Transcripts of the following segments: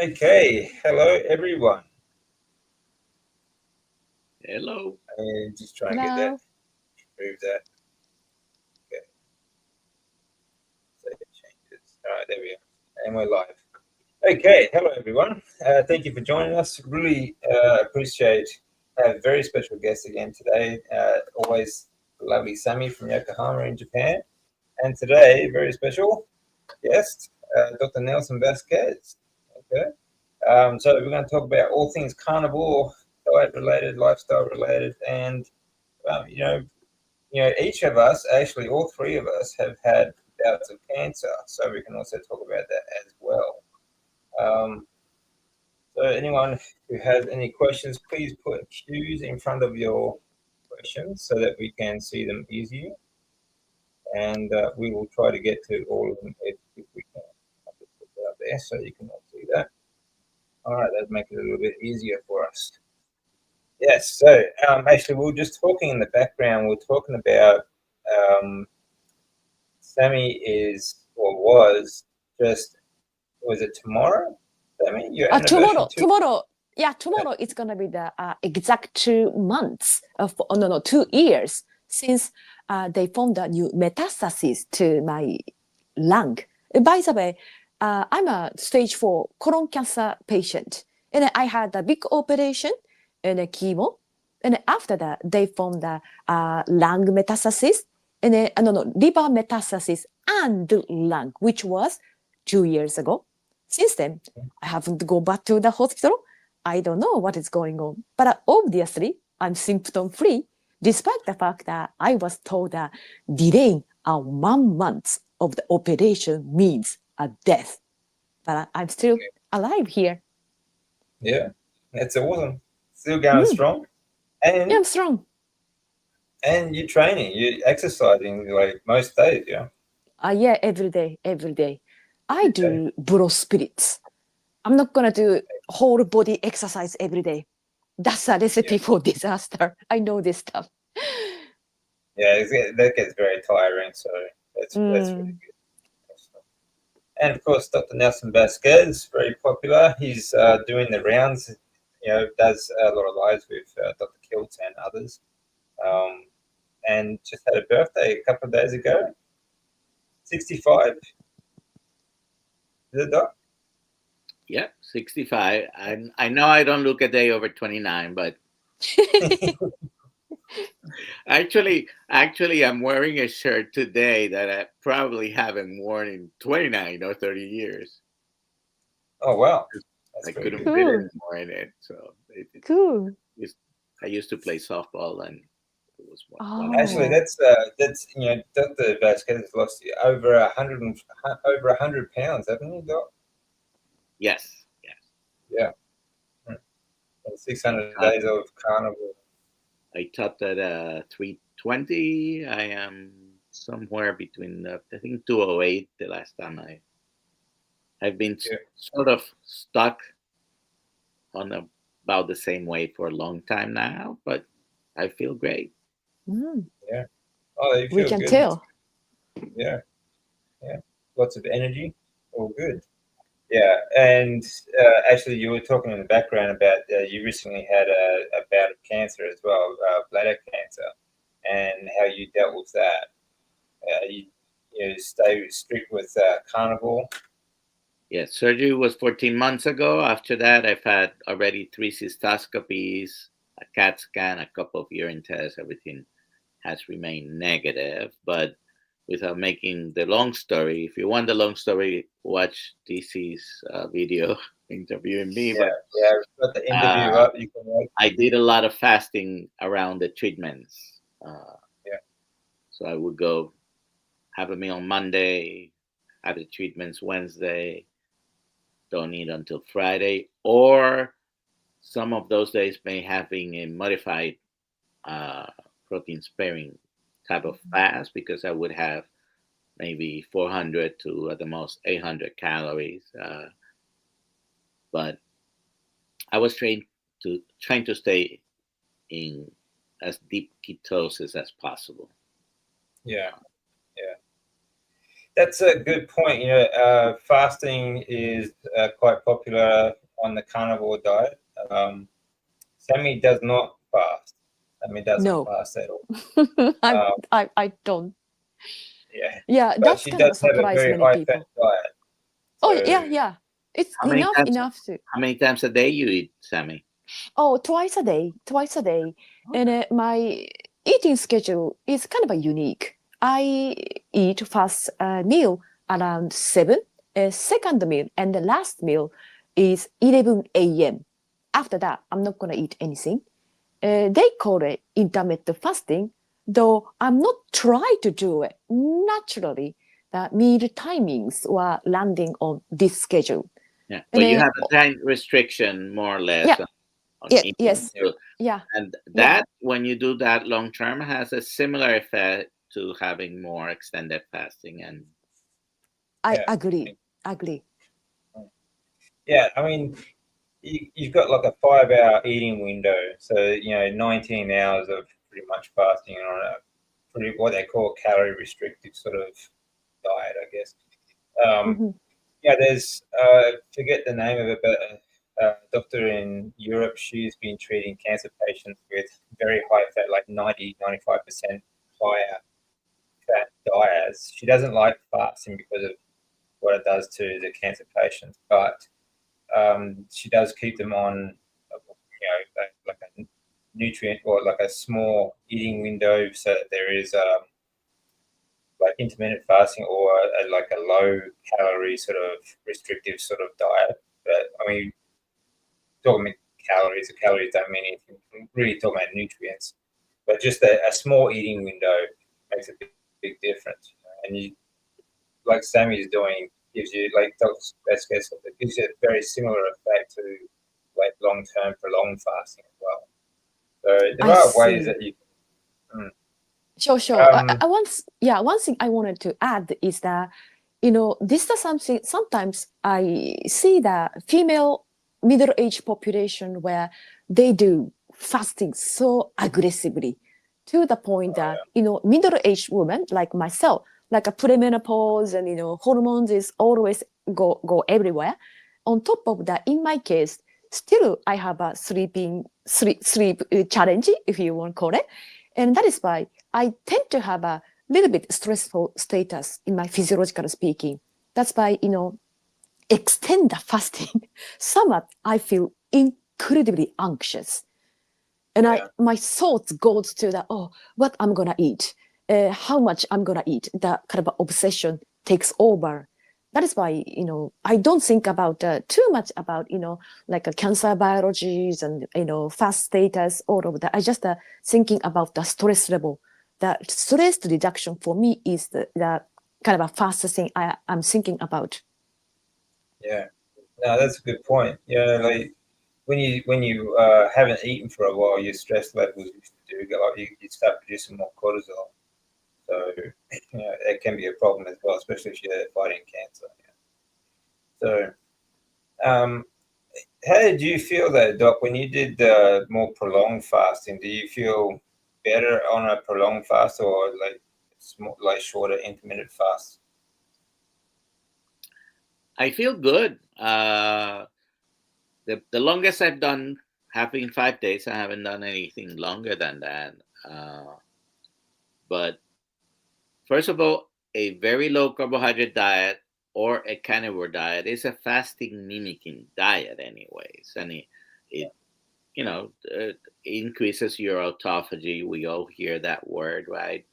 Okay, hello everyone. Hello. And just try and get that, Hello. move that. Okay, save changes. All right, there we are. And we're live. Okay, hello everyone. Thank you for joining us. Really appreciate a very special guest again today. Always lovely Sammy from Yokohama in Japan. And today, very special guest, Dr. Nelson Vasquez. Okay. So we're going to talk about all things carnivore, diet related, lifestyle related, and each of us, actually, all three of us, have had bouts of cancer. So we can also talk about that as well. Um, so anyone who has any questions, please put Q's in front of your questions so that we can see them easier, and we will try to get to all of them if we can. I'll just put that up there so you can all see that. All right, that'll make it a little bit easier for us. Yes, so actually, we were just talking in the background. We're talking about um, Sammy is or was it tomorrow? Sammy, your anniversary Tomorrow, too? tomorrow, yeah, tomorrow it's gonna be the exact 2 months of, oh, no, 2 years since they found a new metastasis to my lung. By the way, I'm a stage 4 colon cancer patient, and I had a big operation and a chemo, and after that they found the lung metastasis and no, liver metastasis and lung, which was 2 years ago. Since then, I haven't gone back to the hospital. I don't know what is going on. But obviously, I'm symptom free, despite the fact that I was told that delaying 1 month of the operation means a death. But I'm still alive here. Yeah, that's awesome. Still going Mm, strong, yeah, and I'm strong. you're training, you're exercising like most days. Yeah, Yeah, every day, every day. I every day. do bro spirits. I'm not gonna do whole body exercise every day. That's a Yeah, recipe for disaster. I know this stuff. yeah, that gets very tiring. So that's really Mm. good. And of course, Dr. Nelson Vasquez, very popular. He's doing the rounds. Does a lot of lives with Dr. Kilt and others. Um, and just had a birthday a couple of days ago. 65. Is it, Doc? Yep, 65. I know I don't look a day over 29, but actually, I'm wearing a shirt today that I probably haven't worn in 29 or 30 years. Oh, wow. That's I pretty couldn't good. fit Cool, anymore in it. So cool. it's, I used to play softball, and it was one of Actually, the. Oh, that's Dr. Vasquez has lost over 100 pounds, haven't you, Doc? Yes, yes. Yeah. Mm. And I 600 thought days of carnival. I thought that 320. I am somewhere between I think 208 the last time I've been Yeah. sort of stuck on about the same weight for a long time now, but I feel great. mm, Yeah. Oh, you we feel can good. tell. Yeah. Yeah. Lots of energy. All good. Yeah, and actually, you were talking in the background about you recently had a bout of cancer as well, bladder cancer, and how you dealt with that. You stay strict with carnivore. Yeah, surgery was 14 months ago. After that, I've had already 3 cystoscopies, a CAT scan, a couple of urine tests. Everything has remained negative. But without making the long story, if you want the long story, watch DC's video interviewing me. Yeah, But yeah. We've got the interview uh, up. You can watch. I did a lot of fasting around the treatments. Yeah, So I would go have a meal Monday, have the treatments Wednesday, don't eat until Friday, or some of those days may having a modified uh, protein sparing type of fast because I would have maybe 400 to at the most 800 calories. But I was trying to stay in as deep ketosis as possible. yeah, yeah. That's a good point. Fasting is quite popular on the carnivore diet. Sammy does not fast. Sammy doesn't No. fast at all. I, Um, I don't. yeah, Yeah, but that's she kind of a does have a surprise very many high fat people. diet. Oh So yeah. It's How many times? enough to. How many times a day you eat, Sammy? Oh, twice a day. And my eating schedule is kind of a unique. I eat first meal around 7, second meal, and the last meal is 11 a.m. After that, I'm not going to eat anything. They call it intermittent fasting, though I'm not trying to do it naturally. The meal timings were landing on this schedule. Yeah, And but you have a time restriction more or less yeah, on yeah, eating yes, too. yeah, And yeah. that, when you do that long term, has a similar effect to having more extended fasting. And I yeah, agree. yeah. I mean, you've got like a 5-hour eating window, so 19 hours of pretty much fasting on a pretty what they call calorie restrictive sort of diet, I guess. Um, Mhm. yeah, there's forget the name of it, but a doctor in Europe, she's been treating cancer patients with very high fat, like 90-95% higher fat diets. She doesn't like fasting because of what it does to the cancer patients, but she does keep them on, like a nutrient or like a small eating window, so that there is like intermittent fasting or like a low calorie sort of restrictive sort of diet. But I mean, talking about calories don't mean anything. We're really talking about nutrients, but just a small eating window makes a big difference. And you, like Sammy is doing, gives you like best guess, it gives you a very similar effect to like long term prolonged fasting as well. So there I are ways see. that you. Mm, Sure. um, One thing I wanted to add is that, this is something, sometimes I see the female middle-aged population where they do fasting so aggressively to the point that, middle-aged women like myself, like a premenopause and, hormones is always go everywhere. On top of that, in my case, still I have a sleep challenge, if you want to call it. And that is why I tend to have a little bit stressful status in my physiological speaking. That's why, extend the fasting. Somewhat I feel incredibly anxious. And yeah, my thoughts goes to the, what I'm gonna eat, how much I'm gonna eat. That kind of obsession takes over. That is why, I don't think about too much about, like cancer biologies and, fast status, all of that. I just thinking about the stress level. The stress reduction for me is the kind of a fast thing I'm thinking about. yeah. No, that's a good point. Yeah, like when you haven't eaten for a while, your stress levels do go up. You start producing more cortisol, so it can be a problem as well, especially if you're fighting cancer. So, um, how did you feel though, Doc, when you did the more prolonged fasting? Do you feel better on a prolonged fast or like like shorter intermittent fast? I feel good. The longest I've done have been 5 days. I haven't done anything longer than that. But first of all, a very low carbohydrate diet or a carnivore diet is a fasting mimicking diet, anyways, and it increases your autophagy. We all hear that word, right?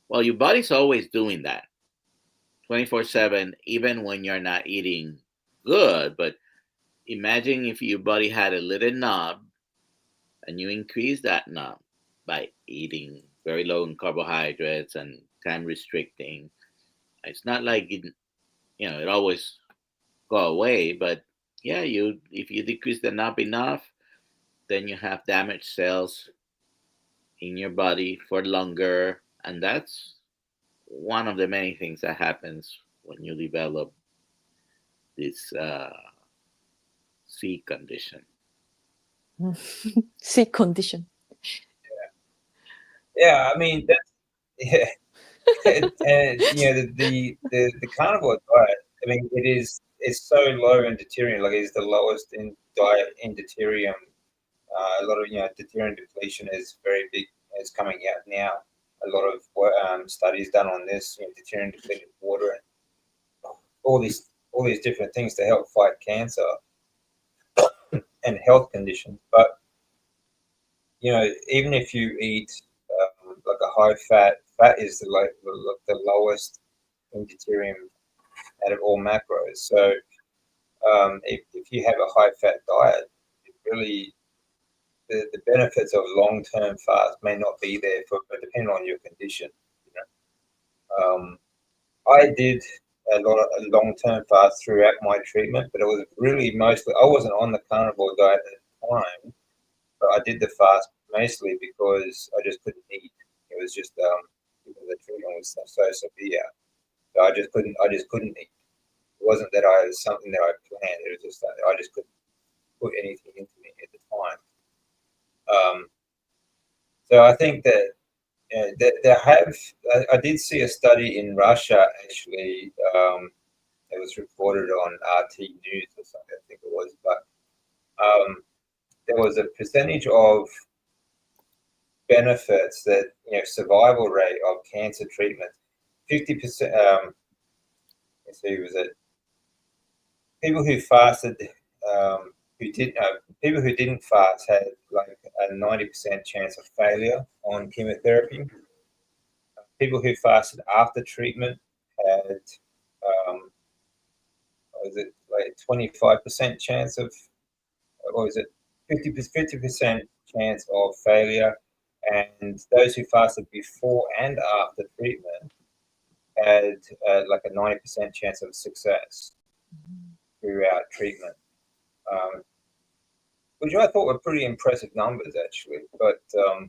Well, your body's always doing that 24/7, even when you're not eating good. But imagine if your body had a little knob and you increase that knob by eating very low in carbohydrates and time restricting. It's not like it always go away, but yeah, you if you decrease the knob enough, then you have damaged cells in your body for longer, and that's one of the many things that happens when you develop this C condition. Sick condition. Yeah, I mean that's yeah. and the carnivore diet. I mean, it's so low in deuterium. Like, it's the lowest in diet in deuterium. A lot of deuterium depletion is very big. It's coming out now. A lot of studies done on this. Deuterium depleted water and all these different things to help fight cancer and health conditions. But even if you eat like a high fat is the lowest in deuterium out of all macros. So if you have a high fat diet, it really the benefits of long term fast may not be there depending on your condition. I did a lot of long term fast throughout my treatment, but it was really mostly I wasn't on the carnivore diet at the time, but I did the fast mostly because I just couldn't eat. It was just because the treatment was so severe. So I just couldn't eat. It wasn't that I was something that I planned. It was just that I just couldn't put anything into me at the time. So I think that I did see a study in Russia actually. It was reported on RT News or something, I think it was, but there was a percentage of benefits that survival rate of cancer treatment. 50%. Let's see, was it people who fasted? People who didn't fast had like a 90% chance of failure on chemotherapy. People who fasted after treatment had was it like 25% chance of, or was it 50% chance of failure, and those who fasted before and after treatment had like a 90% chance of success throughout treatment, which I thought were pretty impressive numbers actually. But so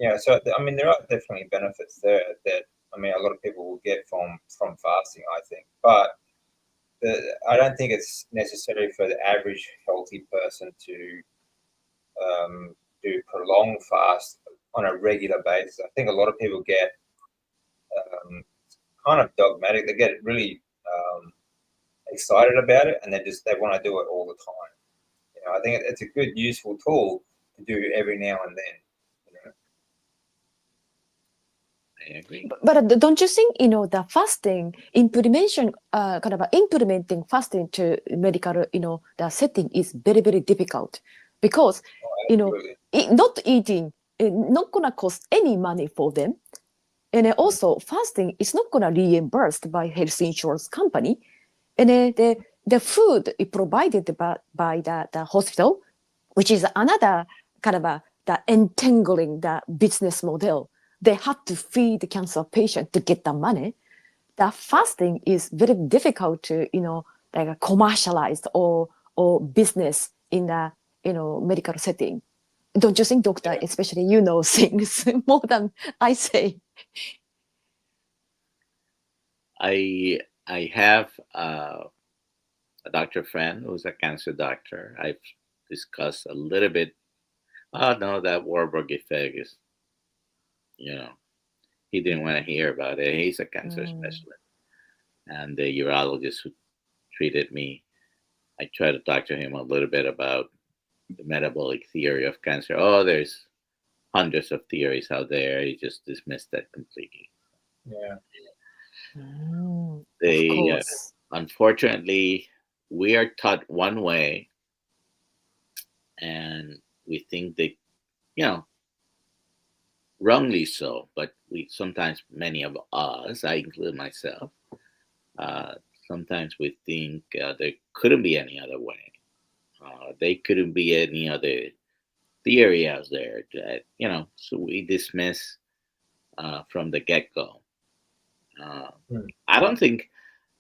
I mean, there are definitely benefits there that a lot of people will get from fasting, I think, but I don't think it's necessary for the average healthy person to do prolonged fast on a regular basis. I think a lot of people get kind of dogmatic. They get really excited about it, and they want to do it all the time. I think it's a good, useful tool to do every now and then. I agree. But don't you think the fasting implementation, kind of implementing fasting to medical the setting is very, very difficult, because not eating not gonna cost any money for them, and then also fasting is not gonna reimbursed by health insurance company, and then the food is provided by the hospital, which is another kind of the entangling the business model. They have to feed the cancer patient to get the money. The fasting is very difficult to, like commercialized or business in the, medical setting. Don't you think, doctor, especially things more than I say? I have a doctor friend who's a cancer doctor. I've discussed a little bit. Oh no, that Warburg effect is, he didn't want to hear about it. He's a cancer specialist, and the urologist who treated me, I tried to talk to him a little bit about the metabolic theory of cancer. Oh, there's hundreds of theories out there. He just dismissed that completely. Yeah. They unfortunately, we are taught one way, and we think they, wrongly so, but many of us, I include myself, sometimes we think there couldn't be any other way. There couldn't be any other theory out there that, so we dismiss from the get-go. I don't think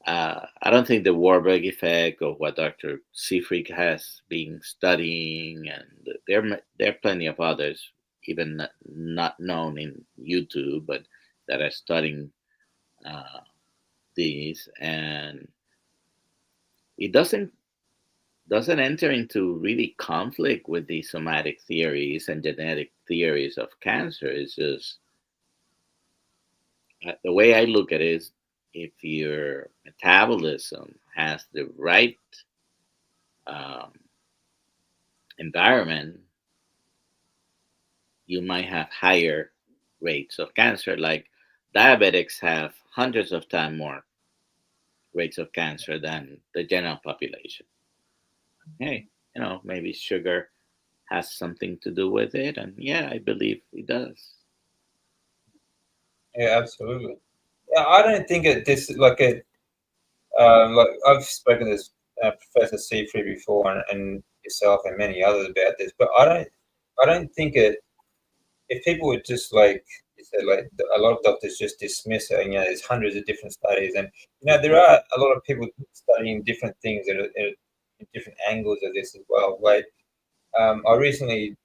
the Warburg effect or what Dr. Seafreak has been studying, and there are plenty of others, even not known in YouTube, but that are studying these, and it doesn't enter into really conflict with the somatic theories and genetic theories of cancer. It's just the way I look at it is, if your metabolism has the right um, environment, you might have higher rates of cancer. Like diabetics have hundreds of times more rates of cancer than the general population. Hey, maybe sugar has something to do with it, and yeah, I believe it does. Yeah, absolutely. Yeah, I don't think this like it. Like I've spoken to this Professor Seafree before, and yourself and many others about this, but I don't think it. If people would just like you said, like a lot of doctors just dismiss it. There's hundreds of different studies, and there are a lot of people studying different things at different angles of this as well. Like I recently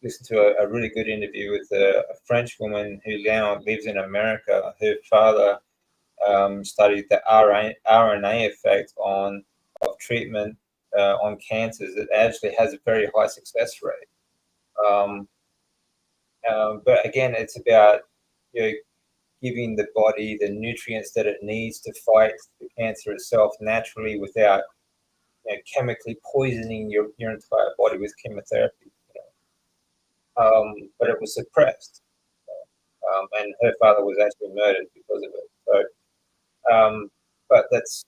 listened to a really good interview with a French woman who now lives in America. Her father studied the RNA effect of treatment on cancers. It actually has a very high success rate. Um, but again, it's about you know, giving the body the nutrients that it needs to fight the cancer itself naturally without chemically poisoning your entire body with chemotherapy. But it was suppressed, and her father was actually murdered because of it. But that's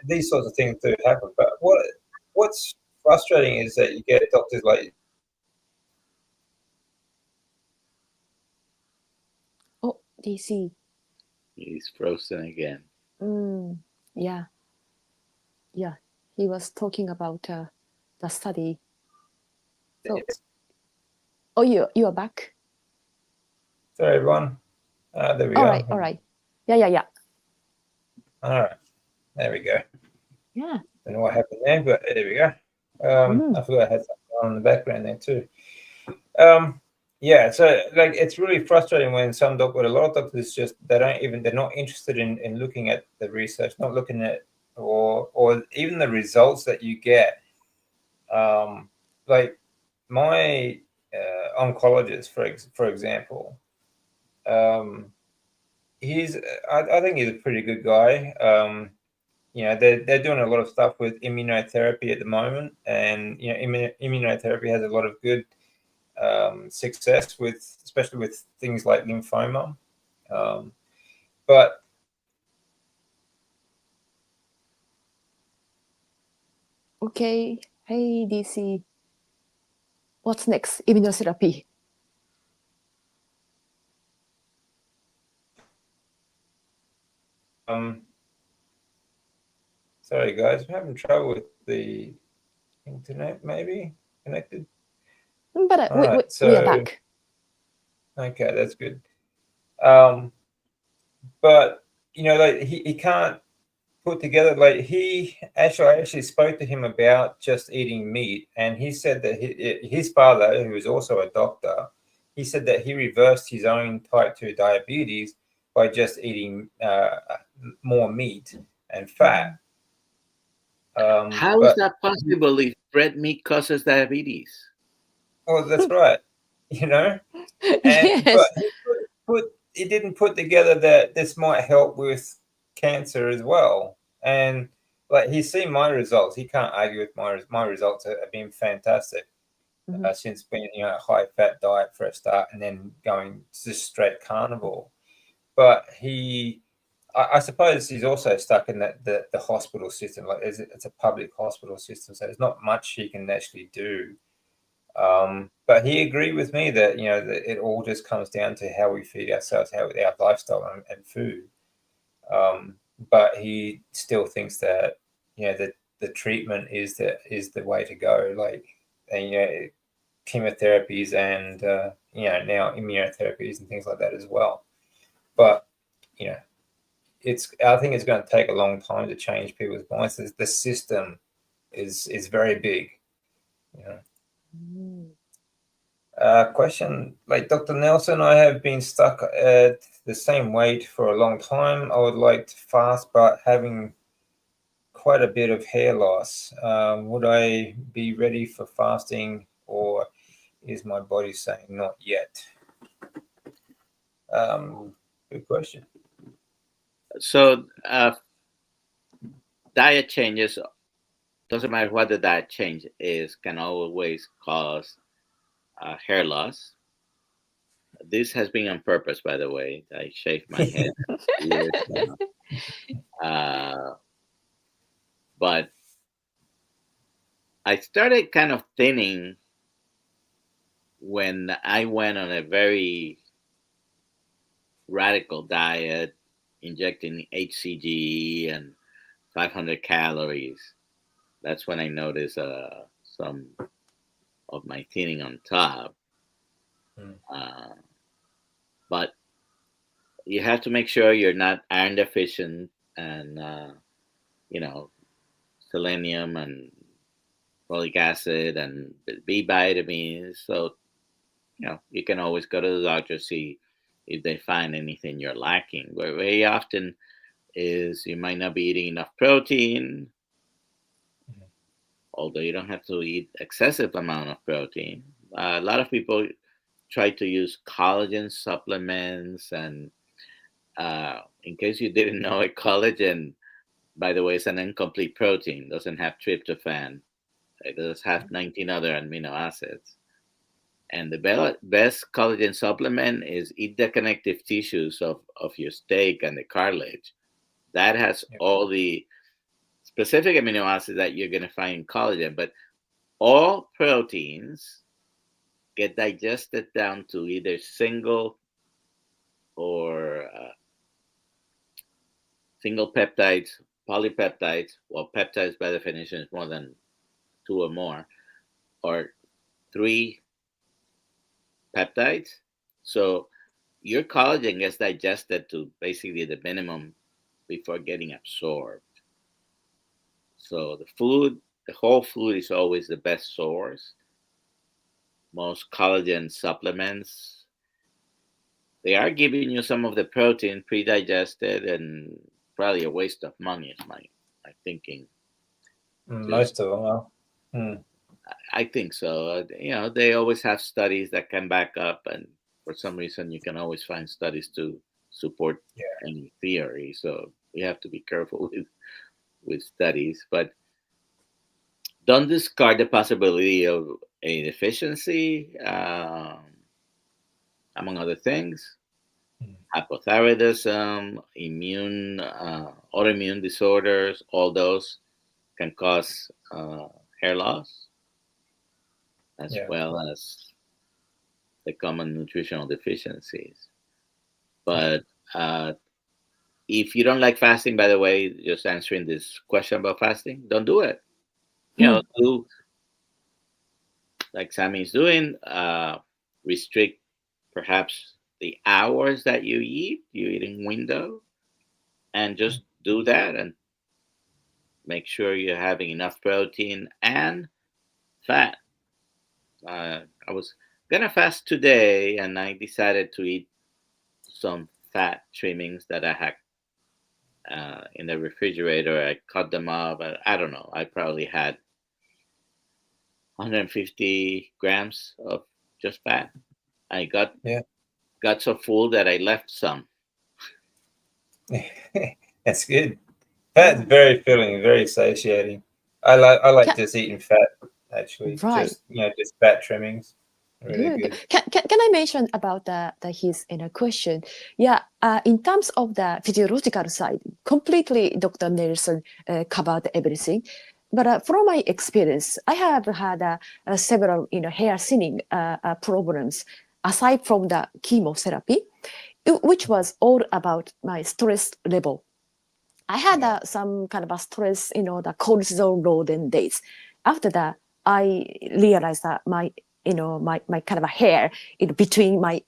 these sorts of things do happen. But what's frustrating is that you get doctors like Oh, DC. He's frozen again. Yeah, yeah. He was talking about the study. So, oh, you are back. sorry everyone. There we All go. right, all right. Yeah. All right, there we go. Yeah. Don't know what happened there, but there we go. I forgot I had something on in the background there too. Yeah, so like it's really frustrating when a lot of doctors just they're not interested in looking at the research, not looking at or even the results that you get. Like my oncologist, for example, he's I think he's a pretty good guy. They're doing a lot of stuff with immunotherapy at the moment, and immunotherapy has a lot of good success especially with things like lymphoma. But Okay. Hey, DC. What's next? Immunotherapy. sorry guys, I'm having trouble with the internet. Maybe connected. But All right, we are back. Okay, that's good. But like he can't put together like I actually spoke to him about just eating meat, and he said that his father, who was also a doctor, he said that he reversed his own type 2 diabetes by just eating more meat and fat. How is But that possible if red meat causes diabetes? oh, that's right. And but Yes. he didn't put together that this might help with cancer as well. And like he's seen my results, he can't argue with my results have been fantastic since being a high fat diet for a start, and then going just straight carnivore. But I suppose he's also stuck in the hospital system. Like it's a public hospital system, so there's not much he can actually do. But he agreed with me that that it all just comes down to how we feed ourselves, how our lifestyle and food. But he still thinks that that the treatment is the way to go. Like and, chemotherapies and now immunotherapies and things like that as well. But you know, I think it's going to take a long time to change people's minds. The system is very big. You know. Question like Dr. Nelson, I have been stuck at the same weight for a long time. I would like to fast, but having quite a bit of hair loss. Would I be ready for fasting, or is my body saying not yet? Good question. So diet changes, doesn't matter what the diet change is, can always cause hair loss. This has been on purpose, by the way. I shaved my head years now. But I started kind of thinning when I went on a very radical diet, injecting HCG and 500 calories. That's when I noticed some of my thinning on top. But you have to make sure you're not iron deficient and, selenium and folic acid and B vitamins. So, you can always go to the doctor, see if they find anything you're lacking. But very often is you might not be eating enough protein, although you don't have to eat excessive amount of protein. A lot of people try to use collagen supplements, and in case you didn't know it, collagen, by the way, is an incomplete protein, doesn't have tryptophan. It does have 19 other amino acids. And the best collagen supplement is eat the connective tissues of your steak and the cartilage. That has all the specific amino acids that you're going to find in collagen. But all proteins get digested down to either single or single peptides, polypeptides. Well, peptides by definition is more than 2 or more, or 3 peptides. So your collagen gets digested to basically the minimum before getting absorbed. So the whole food is always the best source. Most collagen supplements, they are giving you some of the protein pre-digested, and probably a waste of money is my thinking. Most of them are. I think so. They always have studies that can back up, and for some reason, you can always find studies to support any theory. So we have to be careful with studies, but don't discard the possibility of a deficiency, among other things. Hypothyroidism, autoimmune disorders, all those can cause hair loss, as well as the common nutritional deficiencies. But if you don't like fasting, by the way, just answering this question about fasting, don't do it. Do like Sammy's doing, restrict perhaps the hours that you eat, your eating window, and just do that, and make sure you're having enough protein and fat. I was gonna fast today, and I decided to eat some fat trimmings that I had in the refrigerator. I cut them up. I don't know. I probably had 150 grams of just fat. I got so full that I left some. That's good. Fat's very filling, very satiating. I like just eating fat, actually. Right. Just fat trimmings. Really good. Can I mention about his question? Yeah, in terms of the physiological side, completely Dr. Nelson covered everything. But from my experience, I have had several hair thinning problems aside from the chemotherapy, which was all about my stress level. I had some kind of a stress, the cortisol loading days. After that, I realized that my kind of a hair between my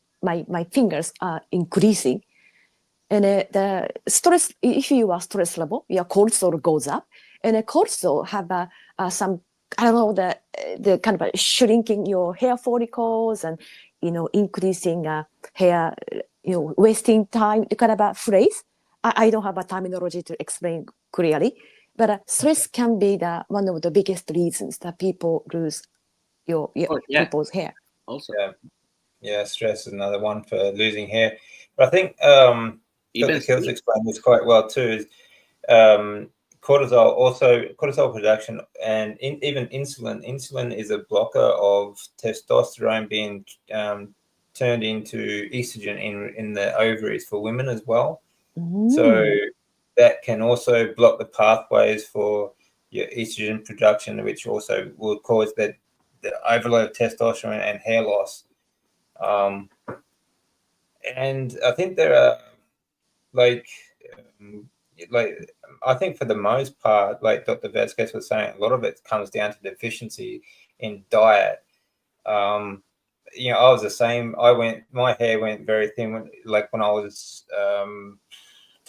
fingers are increasing. And the stress, if you are stress level, your cortisol goes up. And cortisol have some, I don't know, the kind of shrinking your hair follicles and, increasing hair, wasting time, kind of a phrase. I don't have a terminology to explain clearly, but stress can be one of the biggest reasons that people lose people's hair. Also, stress is another one for losing hair. I think Even Dr. Kills sleep. explained this quite well too. Is cortisol production and even insulin. Insulin is a blocker of testosterone being turned into estrogen in the ovaries for women as well. So that can also block the pathways for your estrogen production, which also will cause the overload of testosterone and hair loss. And I think there are like um, like I think for the most part, like Dr. Vasquez was saying, a lot of it comes down to deficiency in diet. Um, I was the same. My hair went very thin when I was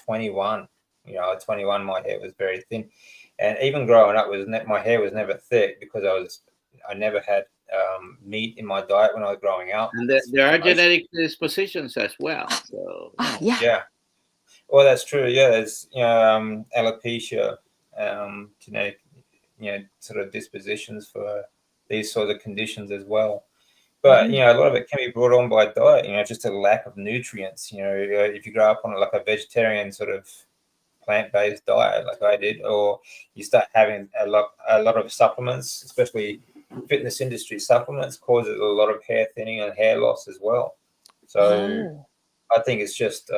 21. At 21, my hair was very thin, and even growing up my hair was never thick because I never had meat in my diet when I was growing up. and there are genetic dispositions as well. So Yeah. Yeah. Well, that's true. Yeah, there's alopecia, genetic, sort of dispositions for these sort of conditions as well. But a lot of it can be brought on by diet. Just a lack of nutrients. If you grow up on like a vegetarian sort of plant-based diet, like I did, or you start having a lot of supplements, especially fitness industry supplements, causes a lot of hair thinning and hair loss as well. So I think it's just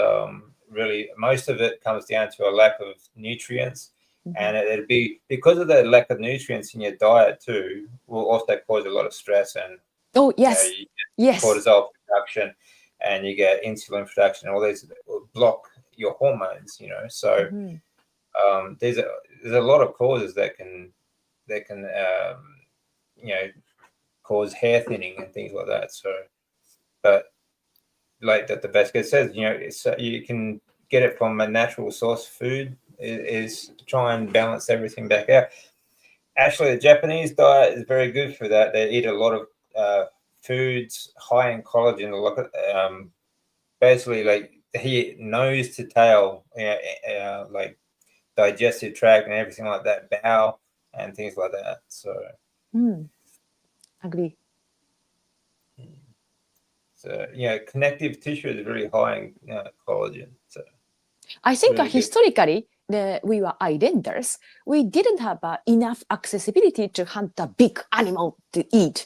really most of it comes down to a lack of nutrients, and it'd be because of the lack of nutrients in your diet too will also cause a lot of stress and Oh, yes. you get Yes. cortisol production and you get insulin production. All these will block your hormones. So there's a lot of causes that can cause hair thinning and things like that. So, but like that the Vasquez says, you can get it from a natural source. Food is try and balance everything back out. Actually, the Japanese diet is very good for that. They eat a lot of foods high in collagen. Basically, like nose to tail, like digestive tract and everything like that, bowel and things like that. So, agree. So connective tissue is very high in collagen. So I think really good. historically, we were islanders. We didn't have enough accessibility to hunt a big animal to eat.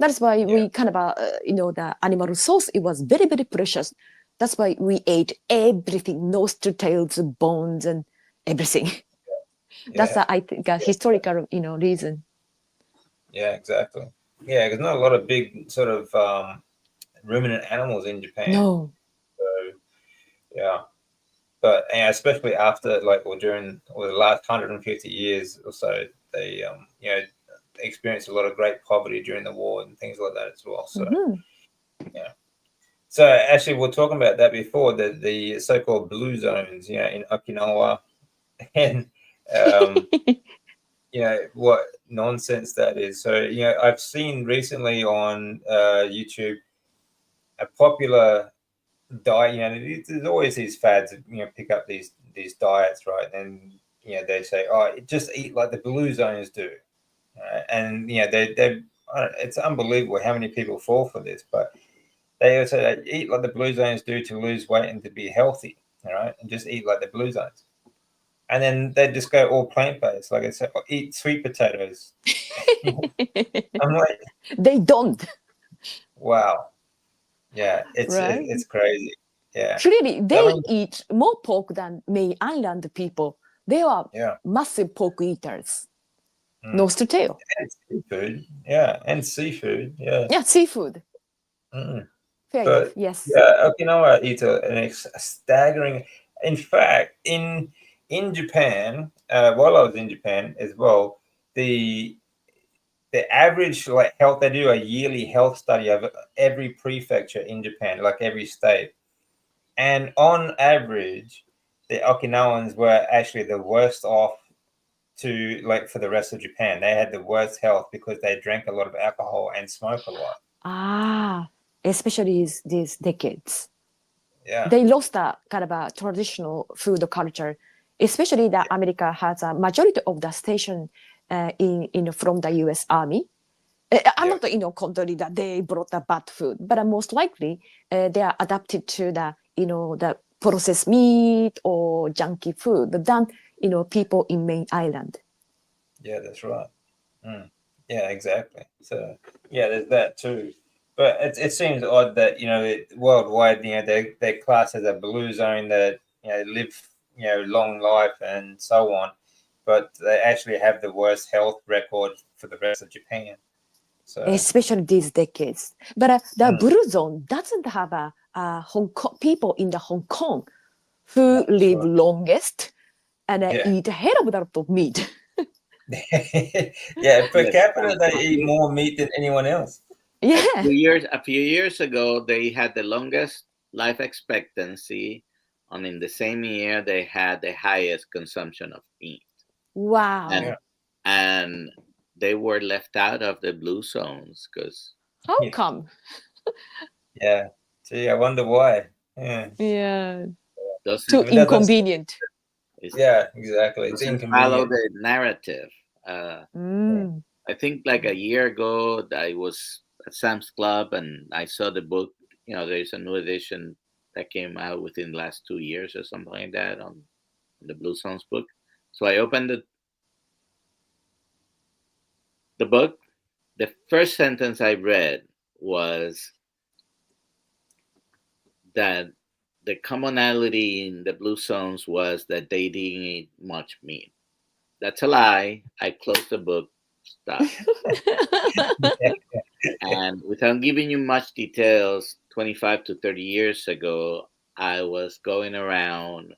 That's why we kind of, the animal source, it was very, very precious. That's why we ate everything, nose to tails, bones, and everything. That's, I think, a historical, reason. Yeah, exactly. Yeah, there's not a lot of big sort of ruminant animals in Japan. No. So, yeah. But especially after during the last 150 years or so, they experienced a lot of great poverty during the war and things like that as well. So yeah. So actually, we we're talking about that before, the so-called blue zones, in Okinawa, and what nonsense that is. So I've seen recently on YouTube a popular diet. There's always these fads, pick up these diets, right? And they say, oh, just eat like the blue zones do, and they it's unbelievable how many people fall for this. But they also eat like the blue zones do to lose weight and to be healthy, all right, and just eat like the blue zones. And then they just go all plant-based, like I said, eat sweet potatoes. I'm like, they don't. Wow. Yeah, Right? it's crazy. Yeah. Really, they eat more pork than main island people. They are massive pork eaters. Nose to tail. And seafood. Yeah, and seafood. Yeah. Yeah, seafood. Fair enough. Yes. Yeah, Okinawa eats a staggering. In fact, in Japan, while I was in Japan as well, the average health, they do a yearly health study of every prefecture in Japan, like every state, and on average, the Okinawans were actually the worst off for the rest of Japan. They had the worst health because they drank a lot of alcohol and smoked a lot. Especially these decades. Yeah. They lost a kind of a traditional food culture, especially that America has a majority of the station from the U.S. Army. I'm not, contrary that they brought the bad food, but most likely they are adapted to the the processed meat or junky food than people in main island. Yeah, that's right. Yeah, exactly. So yeah, there's that too. But it seems odd that worldwide, they're classed as a blue zone that live long life and so on, but they actually have the worst health record for the rest of Japan. So Especially these decades. But the blue zone doesn't have Hong Kong people in the Hong Kong who that's live right. longest and Yeah. eat a hell of a lot of meat. Yeah, per Yes, capita they eat more meat than anyone else. Yeah. a few years ago, they had the longest life expectancy, and in the same year, they had the highest consumption of meat, Wow. and and they were left out of the blue zones because How Yeah. come? Yeah. Gee, I wonder why. Yeah. Yeah. doesn't Too If it doesn't, inconvenient. yeah, exactly. It's doesn't follow inconvenient. the narrative. Mm. I think like a year ago, I was at Sam's Club and I saw the book. There's a new edition that came out within the last 2 years or something like that on the Blue Zones book. So I opened the book. The first sentence I read was that the commonality in the Blue Zones was that they didn't eat much meat. That's a lie. I closed the book, stopped. And without giving you much details, 25 to 30 years ago, I was going around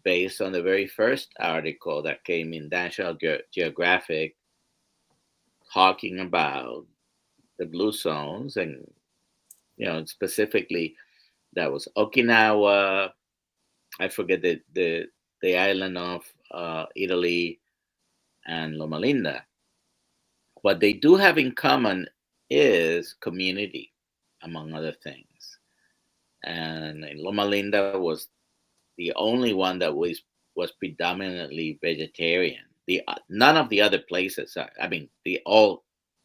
based on the very first article that came in National Geographic talking about the blue zones and, specifically that was Okinawa. I forget the island of Italy and Loma Linda. What they do have in common is community, among other things. And Loma Linda was the only one that was predominantly vegetarian. The none of the other places are. I mean, they all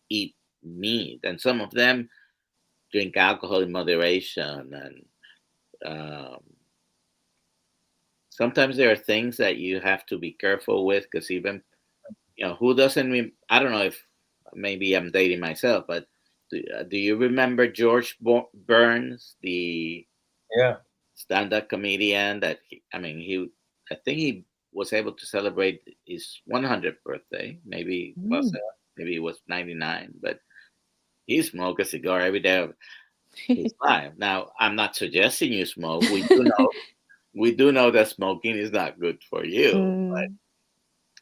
eat meat, and some of them drink alcohol in moderation. And um, sometimes there are things that you have to be careful with because even who doesn't. I don't know if maybe I'm dating myself, but do you remember George Burns, the Yeah. stand-up comedian I think he was able to celebrate his 100th birthday. Maybe it was 99, but he smoked a cigar every day of his life. Now, I'm not suggesting you smoke. We do know that smoking is not good for you. But Mm.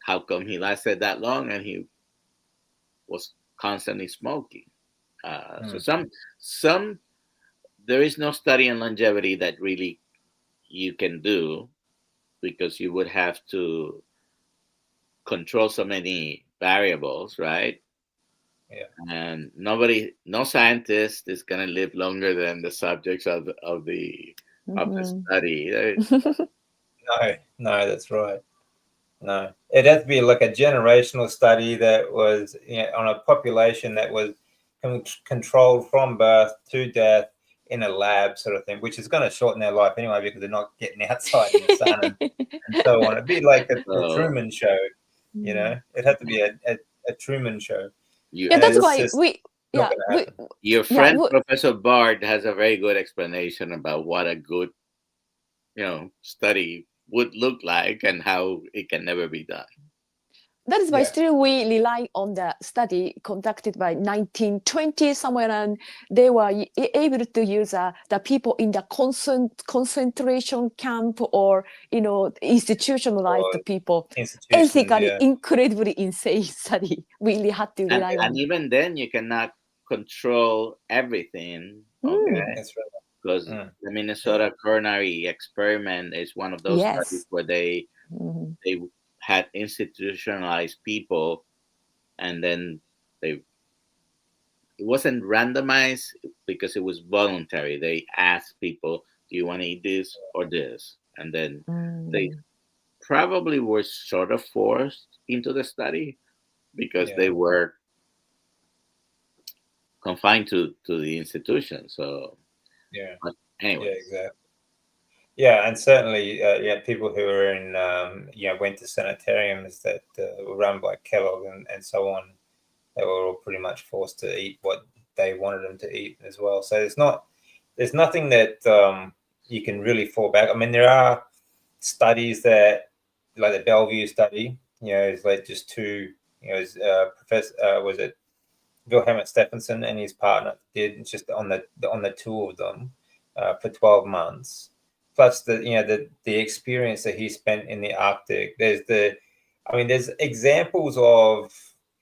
how come he lasted that long and he was constantly smoking? So some there is no study on longevity that really you can do because you would have to control so many variables, right? Yeah. And no scientist is going to live longer than the subjects of the study. No, that's right. No, it had to be like a generational study that was on a population that was controlled from birth to death in a lab sort of thing, which is going to shorten their life anyway because they're not getting outside in the sun and so on. It'd be like the So Truman Show, It had to be a Truman Show. you Yeah, And that's it's why just we not yeah going to we happen. your yeah friend we, Professor Bard has a very good explanation about what a good study would look like and how it can never be done. that is why Yeah. still we rely on the study conducted by 1920 somewhere, and they were able to use the people in the concentration camp or institutionalized Or people. institutions, Ethically yeah. incredibly insane study we really had to And rely and on. even then you cannot control everything. Okay. That's right. Because the Minnesota coronary experiment is one of those studies Yes. where they Mhm. they had institutionalized people, and then they it wasn't randomized because it was voluntary. They asked people, "Do you want to eat this or this?" And then they probably were sort of forced into the study because Yeah. they were confined to the institution. So, Yeah. but Yeah, anyways, exactly. Yeah, and certainly, people who are in, went to sanitariums that were run by Kellogg and so on, they were all pretty much forced to eat what they wanted them to eat as well. So there's nothing that you can really fall back. I mean, there are studies that, like the Bellevue study, is like just two, Professor, was it Wilhelm Stephenson and his partner did just on the two of them for 12 months, plus the experience that he spent in the Arctic. There's examples of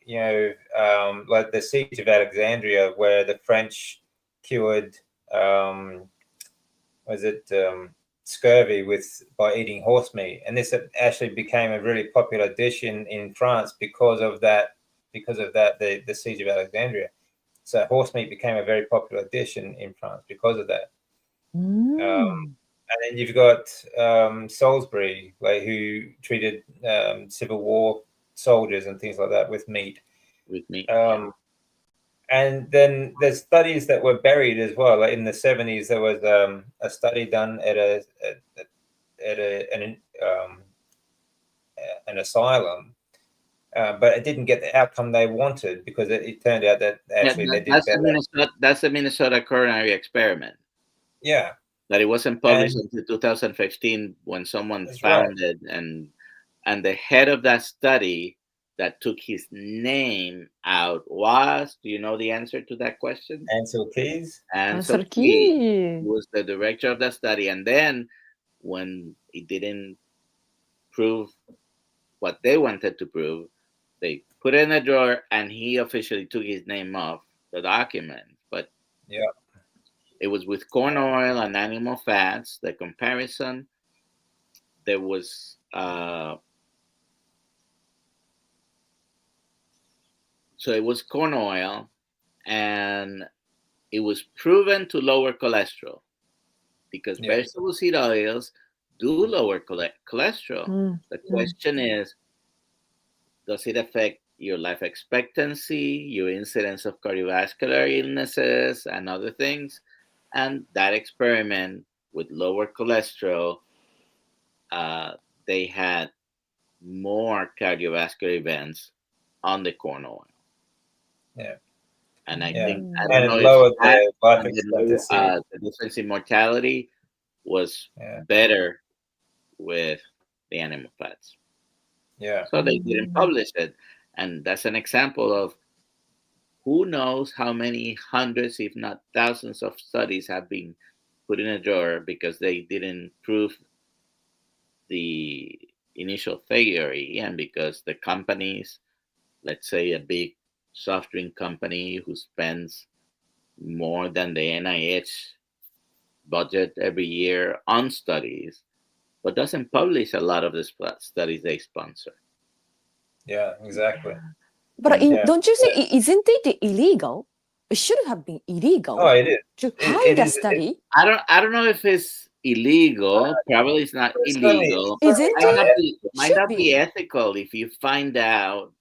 like the siege of Alexandria, where the French cured was it scurvy by eating horse meat, and this actually became a really popular dish in France because of that. The siege of Alexandria. So horse meat became a very popular dish in France because of that. And then you've got Salisbury, like, who treated Civil War soldiers and things like that with meat. And then there's studies that were buried as well. Like in the 70s, there was a study done at an asylum, but it didn't get the outcome they wanted because it turned out that actually they did better. That's the Minnesota coronary experiment. Yeah. That it wasn't published until 2015 when someone found it, and the head of that study that took his name out was, do you know the answer to that question? Ansel Keys. Ansel Keys was the director of that study, and then when it didn't prove what they wanted to prove, they put it in a drawer, and he officially took his name off the document. But yeah, it was with corn oil and animal fats. The comparison, there was so it was corn oil, and it was proven to lower cholesterol because vegetable seed oils do lower cholesterol. The question is, does it affect your life expectancy, your incidence of cardiovascular illnesses, and other things? And that experiment with lower cholesterol, they had more cardiovascular events on the corn oil. Yeah. And I think, I and don't it know lowered if that, the life expectancy. The difference in mortality was better with the animal fats. Yeah. So they didn't publish it. And that's an example of who knows how many hundreds, if not thousands, of studies have been put in a drawer because they didn't prove the initial theory, and because the companies, let's say a big soft drink company who spends more than the NIH budget every year on studies, but doesn't publish a lot of the studies they sponsor. Yeah, exactly. But don't you think, isn't it illegal? It should have been illegal. Oh, it is. To hide a study. I don't know if it's illegal. Probably it's not illegal. Isn't it? Might not be ethical if you find out.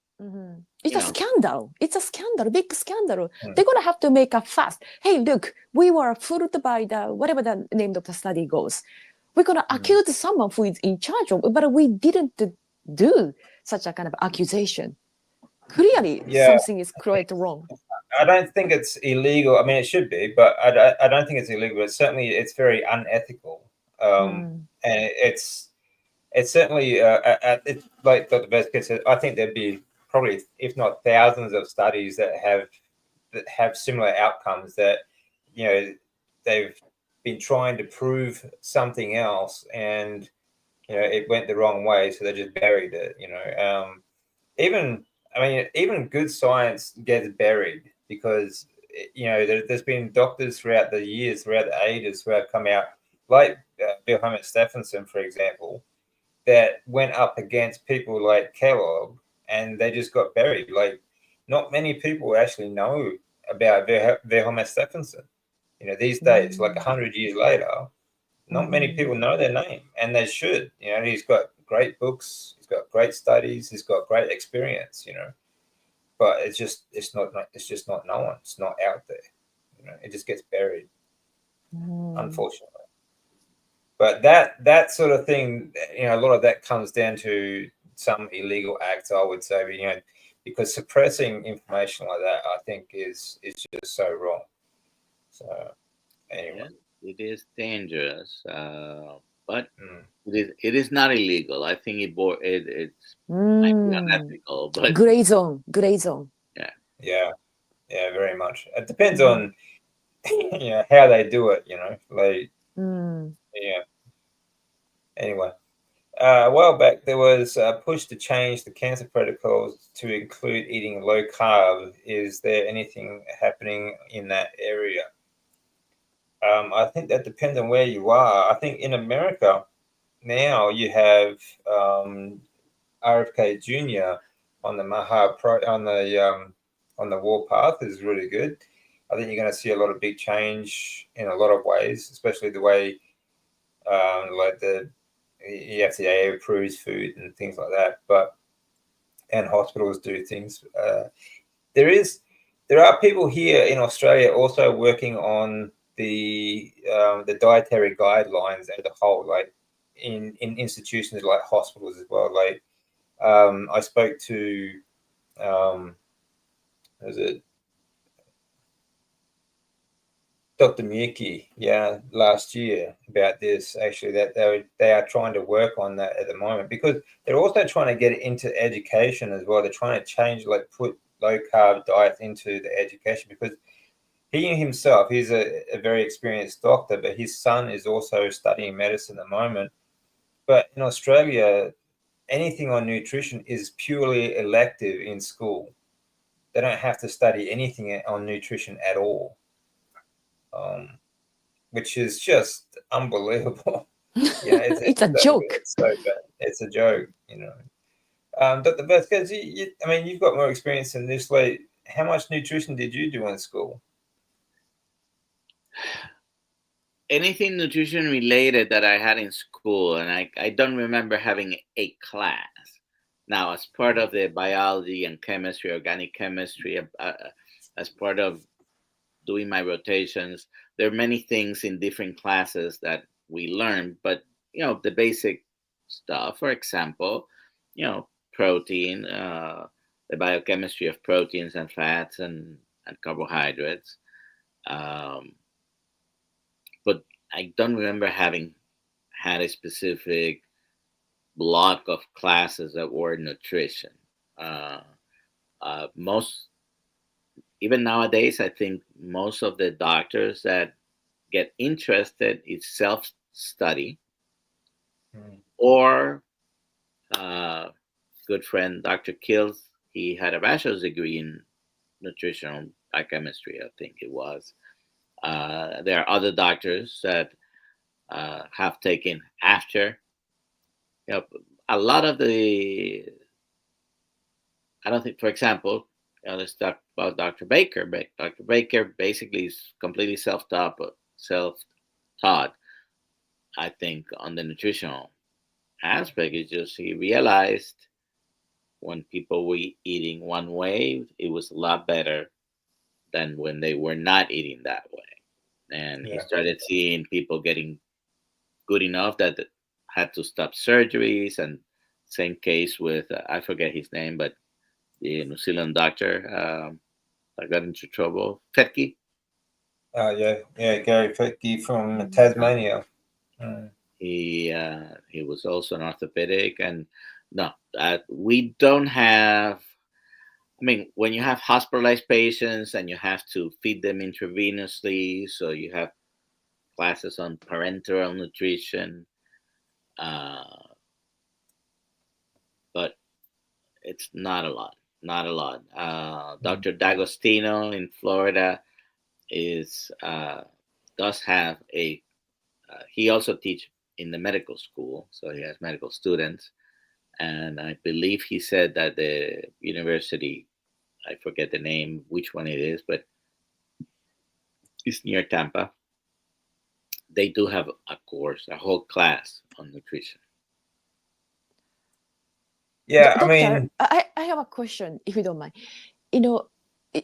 It's a scandal. It's a scandal, big scandal. They're gonna have to make a fuss. Hey, look, we were fooled by the whatever the name of the study goes. We're gonna accuse someone who is in charge of, but we didn't do such a kind of accusation. Clearly, something is quite wrong. I don't think it's illegal. I mean, it should be, but I don't think it's illegal. But certainly, it's very unethical, and it's certainly like Dr. Vesca said. I think there'd be probably, if not thousands, of studies that have similar outcomes. That they've been trying to prove something else, and it went the wrong way, so they just buried it. Even good science gets buried because there's been doctors throughout the years, throughout the ages, who have come out, like Wilhelm Stephenson, for example, that went up against people like Kellogg, and they just got buried. Like, not many people actually know about Wilhelm Stephenson. These days, like 100 years later, not many people know their name, and they should. He's got great books, he's got great studies, he's got great experience. But it's just not known. It's not out there. It just gets buried, unfortunately. But that sort of thing, a lot of that comes down to some illegal acts, I would say, because suppressing information like that, I think, is just so wrong. So anyway, Yeah, it is dangerous, but mm. it is not illegal. I think it's might be Mm. unethical, but Gray zone, gray zone. Yeah, very much. It depends Mm. on how they do it. Like Mm. yeah. Anyway. A while back, there was a push to change the cancer protocols to include eating low carb. Is there anything happening in that area? I think that depends on where you are. I think in America now you have RFK Jr. on the on the warpath is really good. I think you're going to see a lot of big change in a lot of ways, especially the way like the FDA approves food and things like that. And hospitals do things. There are people here in Australia also working on the dietary guidelines as a whole, like in institutions like hospitals as well. Like I spoke to was it Dr. Miyuki, last year about this actually, that they are trying to work on that at the moment, because they're also trying to get it into education as well. They're trying to change, like put low carb diets into the education, because he himself, he's a very experienced doctor, but his son is also studying medicine at the moment. But in Australia, anything on nutrition is purely elective in school. They don't have to study anything on nutrition at all. Which is just unbelievable. It's a So good. joke. It's so bad. It's a joke. But the best, because I mean, you've got more experience in this. Like, how much nutrition did you do in school? anything nutrition related that I had in school, and I don't remember having a class. Now, as part of the biology and chemistry, organic chemistry, as part of doing my rotations, there are many things in different classes that we learn, but the basic stuff, for example, protein, the biochemistry of proteins and fats and carbohydrates. Um, but I don't remember having had a specific block of classes that were nutrition. Uh, most, even nowadays, I think most of the doctors that get interested in self study, or good friend Dr. Kills, he had a bachelor's degree in nutritional biochemistry, I think it was. There are other doctors that have taken after. A lot of the, I don't think, for example, let's talk about Dr. Baker. Dr. Baker basically is completely self-taught, I think, on the nutritional aspect. It's just he realized when people were eating one way, it was a lot better than when they were not eating that way. And he started seeing people getting good enough that had to stop surgeries. And same case with, I forget his name, but the New Zealand doctor that got into trouble, Fetke. Gary Fetke from Tasmania. He was also an orthopedic, and no, we don't have. I mean, when you have hospitalized patients and you have to feed them intravenously, so you have classes on parenteral nutrition, but it's not a lot. Not a lot. Dr. D'Agostino in Florida does have a. He also teach in the medical school, so he has medical students, and I believe he said that the university, I forget the name, which one it is, but it's near Tampa. They do have a course, a whole class on nutrition. Yeah, I Doctor, mean, I have a question, if you don't mind.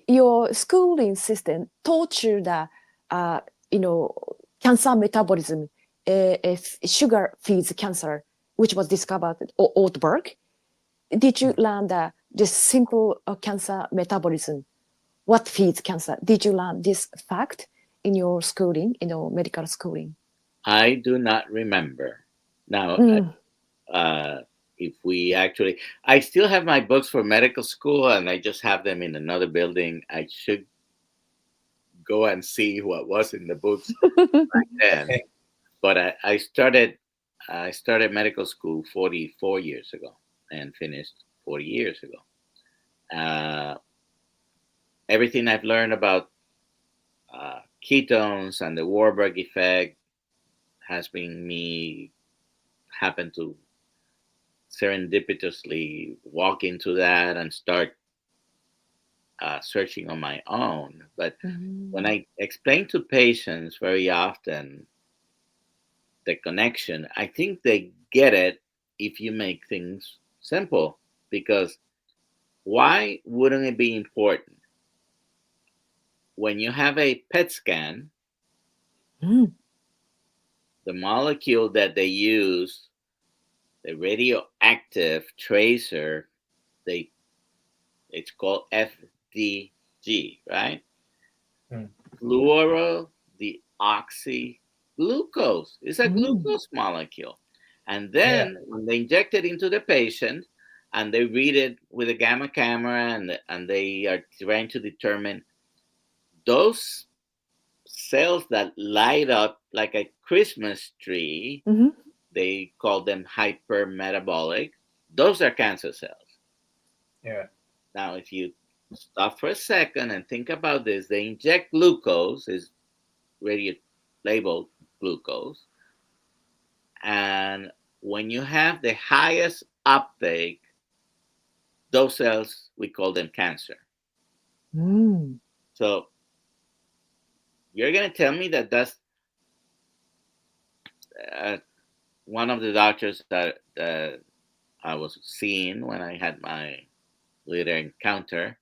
Your schooling system taught you that, cancer metabolism sugar feeds cancer, which was discovered at Ortberg. Did you learn this simple cancer metabolism? What feeds cancer? Did you learn this fact in your schooling, medical schooling? I do not remember. Now, if we actually, I still have my books for medical school and I just have them in another building. I should go and see what was in the books back then. But I started medical school 44 years ago and finished 40 years ago. Everything I've learned about ketones and the Warburg effect has been me happen to serendipitously walk into that and start searching on my own. But when I explain to patients very often the connection, I think they get it if you make things simple. Because why wouldn't it be important? When you have a PET scan, the molecule that they use, the radioactive tracer, it's called FDG, right? Fluorodeoxyglucose. It's a glucose molecule. And then when they inject it into the patient and they read it with a gamma camera and they are trying to determine those cells that light up like a Christmas tree, they call them hypermetabolic. Those are cancer cells. Yeah. Now, if you stop for a second and think about this, they inject glucose, is radio labeled glucose. And when you have the highest uptake, those cells, we call them cancer. So you're going to tell me that that's one of the doctors that I was seeing when I had my little encounter.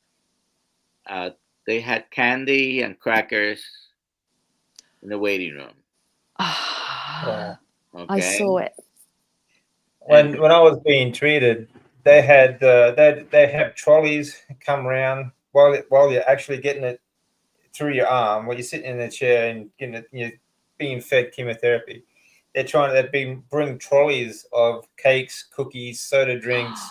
They had candy and crackers in the waiting room. Wow. Okay. I saw it. When I was being treated, they had they have trolleys come around while you're actually getting it through your arm, while you're sitting in a chair and getting it, you're being fed chemotherapy. They've bring trolleys of cakes, cookies, soda drinks,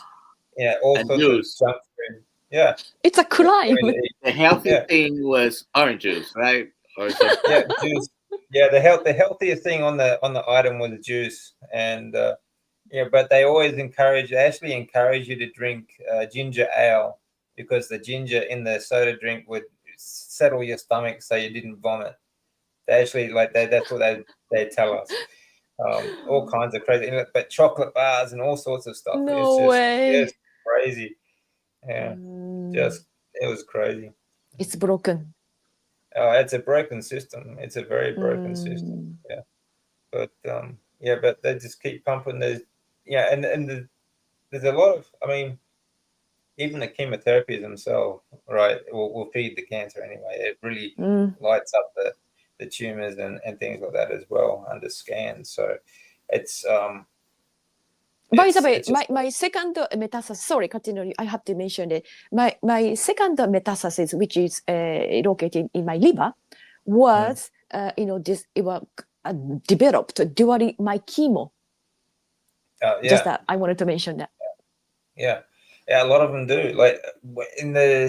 all and sorts juice. of junk food. Yeah, It's a crime. The healthy thing was orange juice, right? Or something. Yeah, juice. Yeah, the healthiest thing on the item was juice, and but they actually encourage you to drink ginger ale, because the ginger in the soda drink would settle your stomach so you didn't vomit. They actually that's what they tell us. All kinds of crazy, but chocolate bars and all sorts of stuff. It's No way. just crazy. Yeah, it was crazy. It's broken. It's a broken system. It's a very broken system. Yeah, but but they just keep pumping. There's a lot of. I mean, even the chemotherapies themselves, right, will feed the cancer anyway. It really lights up the tumors and things like that as well under scans. So it's by the way, my second metastasis, sorry, continue. I have to mention it. My second metastasis, which is located in my liver, was it was developed during my chemo. Just that I wanted to mention that. Yeah, a lot of them do. Like in my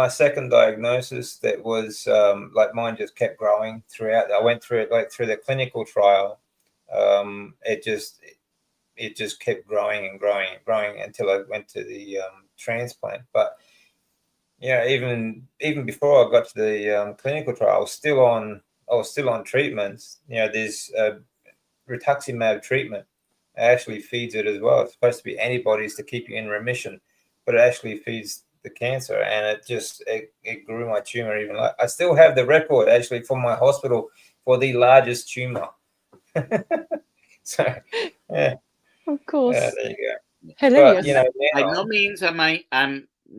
second diagnosis, that was like mine just kept growing throughout. I went through it through the clinical trial. It just kept growing and growing and growing until I went to the transplant. But even before I got to the clinical trial, I was still on treatments. There's rituximab treatment. It actually feeds it as well. It's supposed to be antibodies to keep you in remission, but it actually feeds the cancer, and it grew my tumor even. I still have the record actually from my hospital for the largest tumor. So yeah. Of course. There you go. Hilarious. But, by no means am I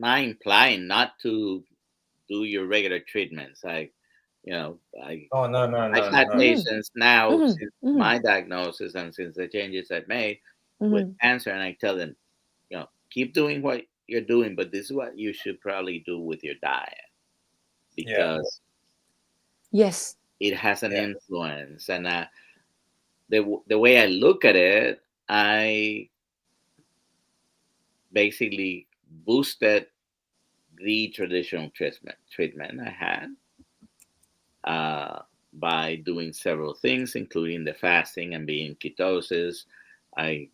implying not to do your regular treatments. You know, Oh no, I've had no. patients now Mhm. since Mhm. my diagnosis and since the changes I've made with Mhm. cancer, and I tell them, keep doing what you're doing, but this is what you should probably do with your diet Yeah, because Yes. it has an yeah, influence. And the way I look at it, I basically boosted the traditional treatment I had uh, by doing several things, including the fasting and being ketosis. At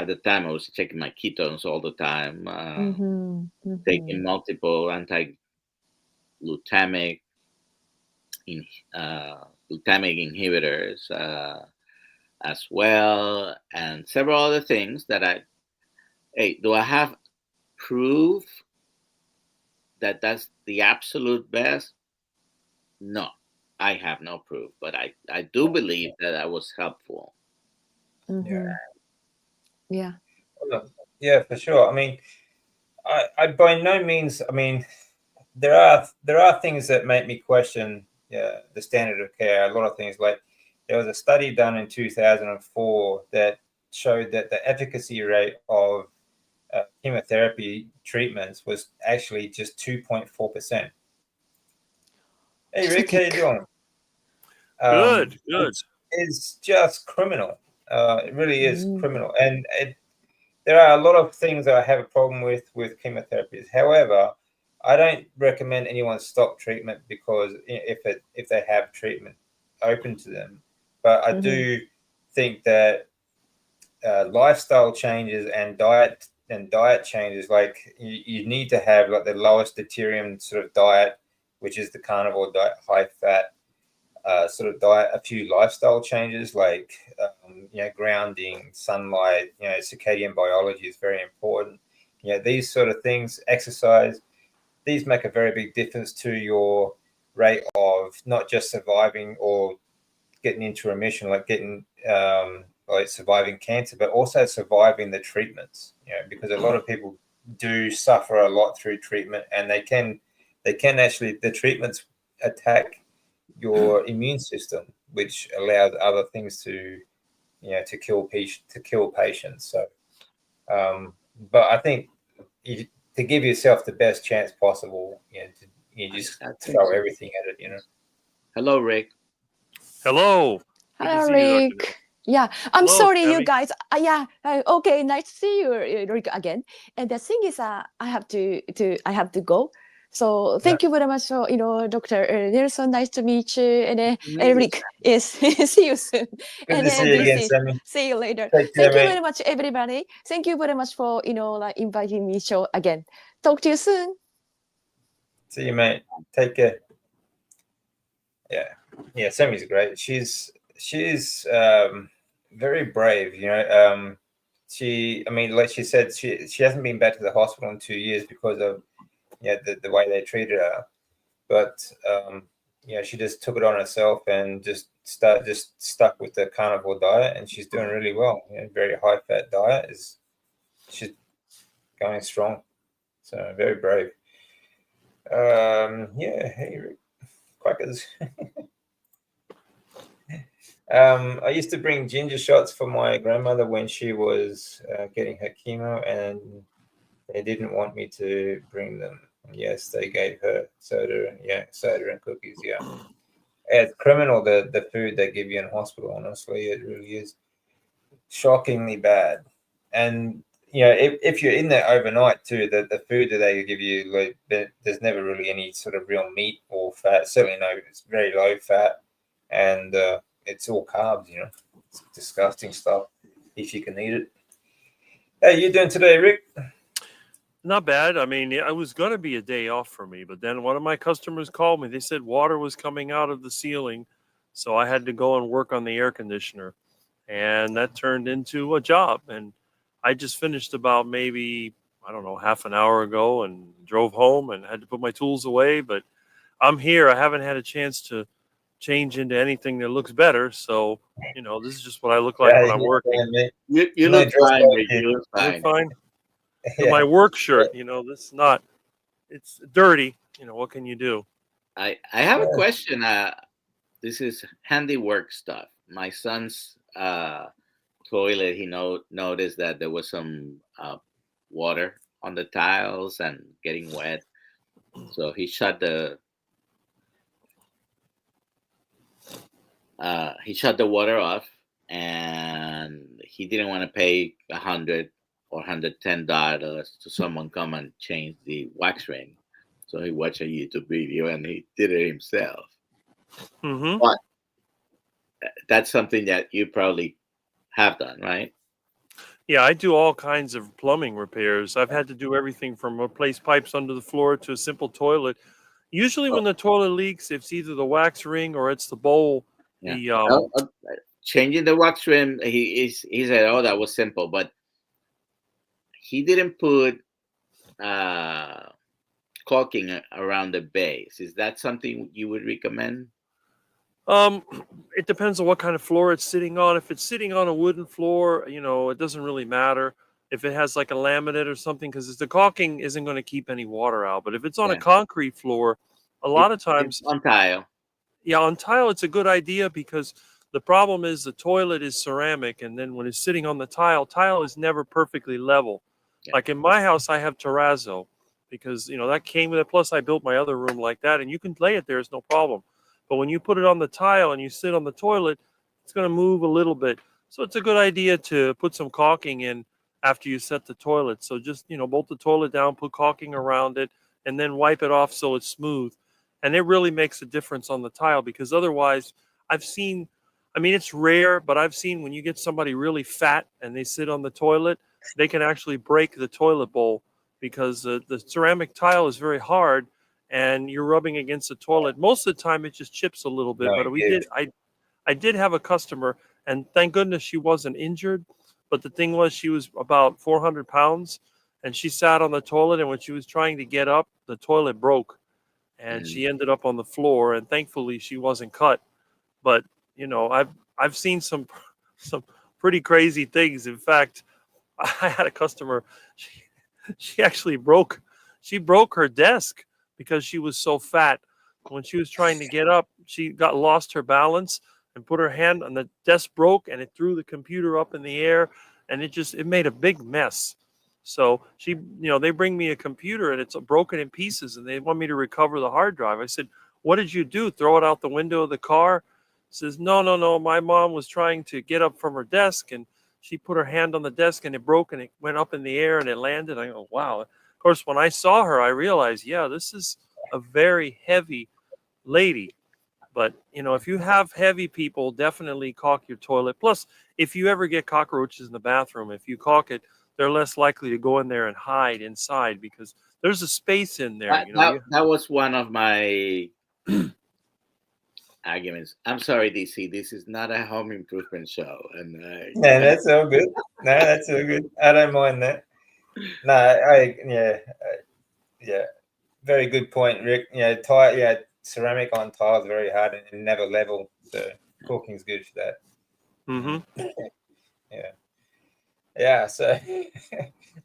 the time, I was checking my ketones all the time, Mhm. taking Mhm. multiple anti-glutamic in, glutamic inhibitors as well, and several other things that hey, do I have proof that that's the absolute best? No, I have no proof, but I do believe that I was helpful. yeah. Mhm. Yeah. Well, yeah, for sure. I mean, I by no means. I mean, there are things that make me question the standard of care. A lot of things like there was a study done in 2004 that showed that the efficacy rate of chemotherapy treatments was actually just 2.4%. Hey Rick, how you Pathetic. doing? Good, good. Which is just criminal. It really is Mm. criminal, and there are a lot of things that I have a problem with chemotherapies. However, I don't recommend anyone stop treatment because if they have treatment open to them. But I Mhm. do think that lifestyle changes and diet changes, like you need to have like the lowest deuterium sort of diet, which is the carnivore diet, high fat sort of diet, a few lifestyle changes like grounding, sunlight, circadian biology is very important. These sort of things, exercise, these make a very big difference to your rate of not just surviving or getting into remission, like getting like surviving cancer, but also surviving the treatments. Because a lot of people do suffer a lot through treatment, and they can actually the treatments attack your immune system, which allows other things to kill patients. So, but I think to give yourself the best chance possible, you just I think throw so. everything at it. Hello, Rick. Hello. Good to Hello, see you, Dr. Neil. Rick. Yeah, I'm Hello, sorry, you Sammy. guys. Yeah, okay, nice to see you, Rick, again. And the thing is, I have to go. So Yeah. thank you very much, Dr. Nelson. Nice to meet you, and Amazing. Rick. Yes, see you soon. Good And to see you this again, is Sammy. see you later. Take care, Thank you mate. very much, everybody. Thank you very much for like inviting me show again. Talk to you soon. See you, mate. Take care. Yeah, yeah. Sammy's great. She's very brave. I mean, like she said, she hasn't been back to the hospital in 2 years because of the way they treated her. But she just took it on herself and just stuck with the carnivore diet, and she's doing really well. Very high fat diet she's going strong. So very brave. Yeah, hey, Rick. Quackers. I used to bring ginger shots for my grandmother when she was getting her chemo, and they didn't want me to bring them. Yes, they gave her soda and cookies. Yeah, it's criminal the food they give you in hospital. Honestly, it really is shockingly bad. And if you're in there overnight too, the food that they give you, like, there's never really any sort of real meat or fat. Certainly no, it's very low fat, and it's all carbs. It's disgusting stuff. If you can eat it. How you doing today, Rick? Not bad. I mean, it was going to be a day off for me, but then one of my customers called me. They said water was coming out of the ceiling, so I had to go and work on the air conditioner, and that turned into a job. And I just finished about maybe, I don't know, half an hour ago, and drove home and had to put my tools away. But I'm here. I haven't had a chance to change into anything that looks better. So, this is just what I look like Yeah, when I'm working. mate. You No look dress fine, code Rick. here. You look You look fine. fine. Yeah. My work shirt, this is not, it's dirty. What can you do? I have a Yeah. question. This is handiwork stuff. My son's toilet. He noticed that there was some water on the tiles and getting wet, so he shut the water off, and he didn't want to pay $100 or $110 to someone come and change the wax ring. So he watched a YouTube video and he did it himself. Mm-hmm. But that's something that you probably have done, right? Yeah, I do all kinds of plumbing repairs. I've had to do everything from replace pipes under the floor to a simple toilet. Usually, Oh, when the toilet leaks, it's either the wax ring or it's the bowl. yeah. The Changing the wax rim, he said, "Oh, that was simple," but he didn't put uh, caulking around the base. Is that something you would recommend? um, it depends on what kind of floor it's sitting on. If it's sitting on a wooden floor, it doesn't really matter. If it has like a laminate or something, because the caulking isn't going to keep any water out. But if it's on a Yeah, concrete floor, a lot of it's times, on tile. yeah, on tile, it's a good idea because the problem is the toilet is ceramic, and then when it's sitting on the tile is never perfectly level. Yeah. Like in my house, I have terrazzo because that came with it. Plus, I built my other room like that, and you can lay it there; it's no problem. But when you put it on the tile and you sit on the toilet, it's going to move a little bit. So it's a good idea to put some caulking in after you set the toilet. So just bolt the toilet down, put caulking around it, and then wipe it off so it's smooth. And it really makes a difference on the tile because otherwise, I've seen, I mean, it's rare, but I've seen when you get somebody really fat and they sit on the toilet, they can actually break the toilet bowl because the ceramic tile is very hard and you're rubbing against the toilet. Most of the time, it just chips a little bit. No, But it did. I did have a customer, and thank goodness she wasn't injured. But the thing was, she was about 400 pounds, and she sat on the toilet. And when she was trying to get up, the toilet broke, and Mm. she ended up on the floor. And thankfully, she wasn't cut. But I've seen some some pretty crazy things. In fact, I had a customer. She, she actually broke her desk because she was so fat. When she was trying to get up, she got lost her balance and put her hand on the desk broke and it threw the computer up in the air and it made a big mess. So they bring me a computer and it's broken in pieces and they want me to recover the hard drive. I said, "What did you do? Throw it out the window of the car?" Says, "No, no, no. My mom was trying to get up from her desk and she put her hand on the desk and it broke and it went up in the air and it landed." I go, "Wow." Of course, when I saw her, I realized, yeah, this is a very heavy lady. But if you have heavy people, definitely caulk your toilet. Plus, if you ever get cockroaches in the bathroom, if you caulk it, they're less likely to go in there and hide inside because there's a space in there. That was one of my arguments. I'm sorry, DC. This is not a home improvement show, and Yeah, that's all good. No, that's all good. I don't mind that. No, yeah, very good point, Rick. Ceramic on tile is very hard and never level, so caulking's good for that. Mm-hmm. Yeah. So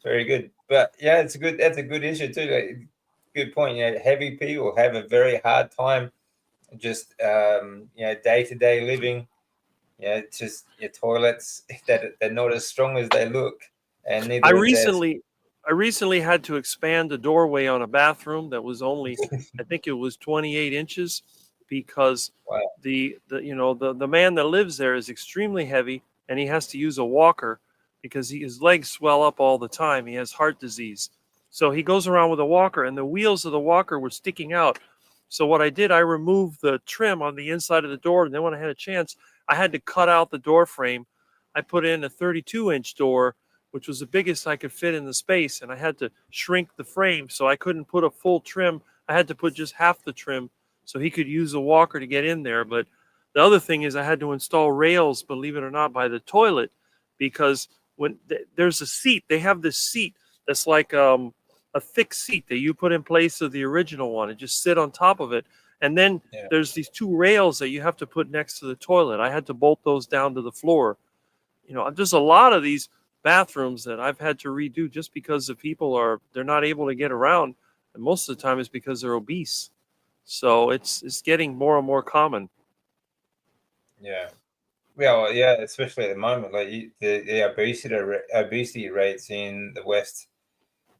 very good. But yeah, that's a good issue too. Good point. Heavy people have a very hard time just day-to-day living. It's just your toilets that they're not as strong as they look, and neither I is theirs. recently had to expand a doorway on a bathroom that was only, I think it was 28 inches, because Wow. the man that lives there is extremely heavy and he has to use a walker because his legs swell up all the time. He has heart disease, so he goes around with a walker, and the wheels of the walker were sticking out. So what I did, I removed the trim on the inside of the door, and then when I had a chance, I had to cut out the door frame. I put in a 32-inch door, which was the biggest I could fit in the space, and I had to shrink the frame, so I couldn't put a full trim. I had to put just half the trim so he could use the walker to get in there. But the other thing is I had to install rails, believe it or not, by the toilet, because when there's a seat, they have this seat that's like a thick seat that you put in place of the original one and just sit on top of it. And then there's these two rails that you have to put next to the toilet. I had to bolt those down to the floor. There's a lot of these bathrooms that I've had to redo just because the people they're not able to get around. And most of the time it's because they're obese. So it's getting more and more common. Yeah. Well, yeah, especially at the moment, like the obesity rates in the West,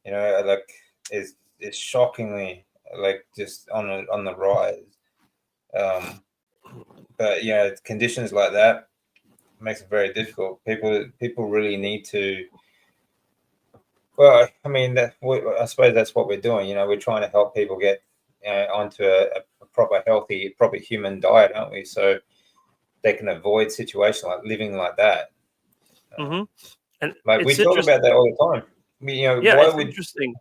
like is shockingly like just on the rise. But conditions like that makes it very difficult. People really need to. Well, I mean, I suppose that's what we're doing. We're trying to help people get onto a proper healthy, proper human diet, aren't we? So they can avoid situations like living like that. Mm-hmm. And Like we it's talk about interesting. that all the time. Yeah, Why it's would interesting.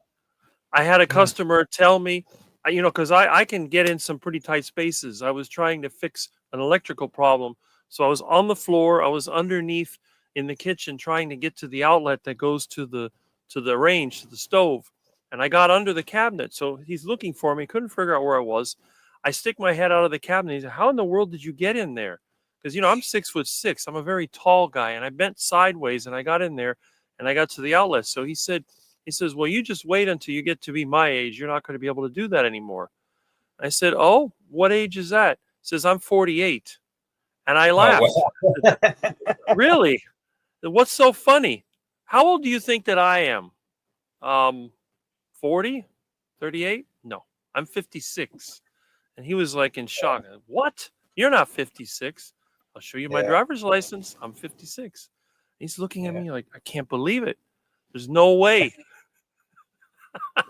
I had a customer tell me, because I can get in some pretty tight spaces. I was trying to fix an electrical problem. So I was on the floor, I was underneath in the kitchen trying to get to the outlet that goes to the range, to the stove. And I got under the cabinet. So he's looking for me, couldn't figure out where I was. I stick my head out of the cabinet. He said, "How in the world did you get in there?" Because I'm 6'6". I'm a very tall guy, and I bent sideways and I got in there and I got to the outlet. So he says, "Well, you just wait until you get to be my age. You're not going to be able to do that anymore." I said, "Oh, what age is that?" He says, "I'm 48." And I laughed. Oh wow. Really? What's so funny? How old do you think that I am? 40? 38? No, I'm 56. And he was like in shock. What? You're not 56. I'll show you my Yeah, driver's license. I'm 56. He's looking at yeah, me like, I can't believe it. There's no way.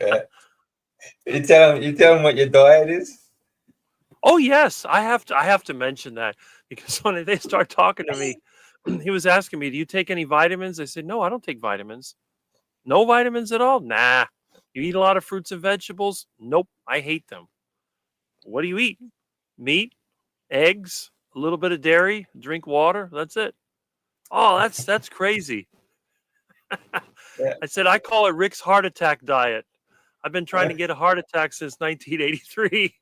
yeah. You tell them what your diet is. Oh yes, I have to mention that because when they start talking to me, he was asking me, "Do you take any vitamins?" I said, "No, I don't take vitamins. No vitamins at all. Nah. You eat a lot of fruits and vegetables? Nope, I hate them. What do you eat? Meat, eggs, a little bit of dairy, drink water. That's it. Oh, that's crazy." Yeah. I said, "I call it Rick's heart attack diet. I've been trying to get a heart attack since 1983."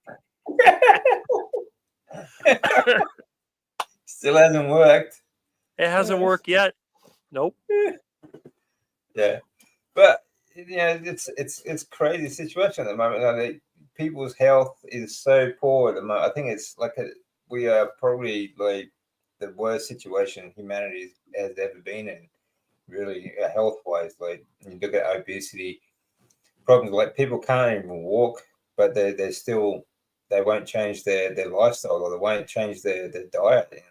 Still hasn't worked. It hasn't worked yet. Nope. Yeah, but it's crazy situation at the moment. People's health is so poor at the moment. I think it's like we are probably like the worst situation humanity has ever been in, really, health wise. Like you look at obesity problems, like people can't even walk, but they're still they won't change their lifestyle, or they won't change their diet.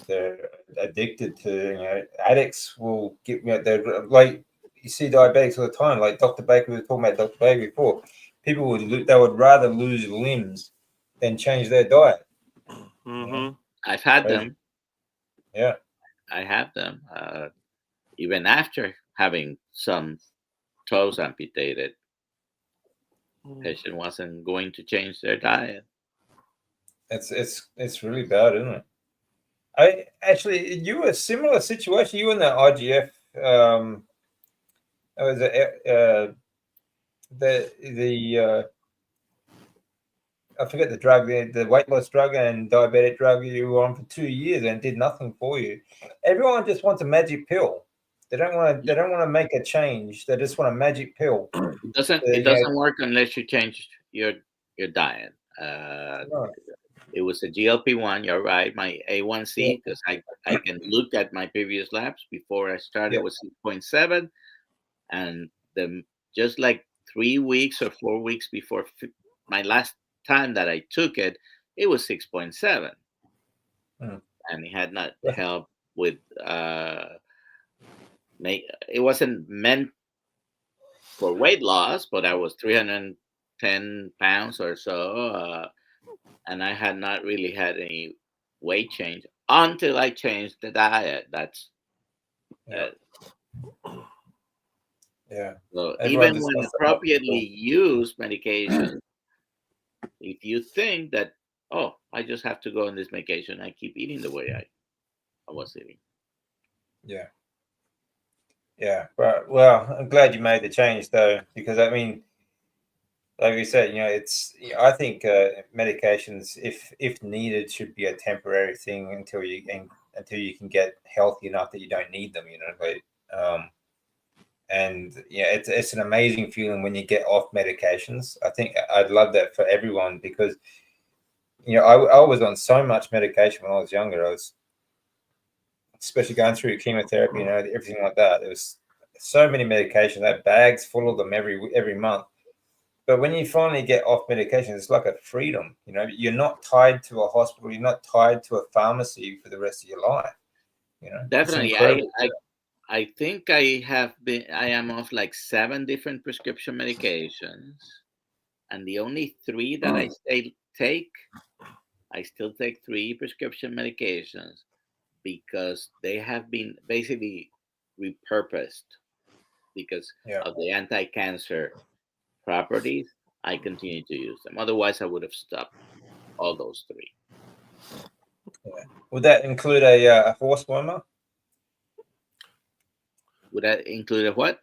They're addicted to, addicts will get, they're like, you see diabetics all the time, like Dr. Baker was talking about Dr. Baker before. People they would rather lose limbs than change their diet. Mm-hmm. I've had Crazy. them. Yeah. I have them. Even after having some toes amputated, patient wasn't going to change their diet. It's really bad, isn't it? I actually, you were a similar situation. You were in the IGF. It was the I forget the drug, the weight loss drug and diabetic drug you were on for 2 years and did nothing for you. Everyone just wants a magic pill. They don't want to. They don't want to make a change. They just want a magic pill. It doesn't. It doesn't work unless you change your diet. No, It was a GLP-1. You're right. My yeah, A1C, because I can look at my previous labs before I started yeah, was 6.7, and the just like 3 weeks or 4 weeks before my last time that I took it, it was 6.7, mm, and it had not yeah, helped with make. It wasn't meant for weight loss, but I was 310 pounds or so, and I had not really had any weight change until I changed the diet. That's yeah, uh, yeah. so Everyone even just when wants a magic appropriately pill. used medication, if you think that, oh, I just have to go on this medication, I keep eating the way I was eating. Yeah, yeah. But well, I'm glad you made the change though, because I mean, like we said, it's. I think medications, if needed, should be a temporary thing until you can get healthy enough that you don't need them. Like, and yeah, it's an amazing feeling when you get off medications. I think I'd love that for everyone because I was on so much medication when I was younger. I was especially going through chemotherapy, everything like that. There was so many medications. I had bags full of them every month. But when you finally get off medication, it's like a freedom. You're not tied to a hospital. You're not tied to a pharmacy for the rest of your life. It's Definitely. incredible. I think I am off like 7 different prescription medications, and the only 3 that I still take 3 prescription medications because they have been basically repurposed because of the anti-cancer properties. I continue to use them. Otherwise, I would have stopped all those 3. Yeah. Would that include a horse wormer? Would that include a what?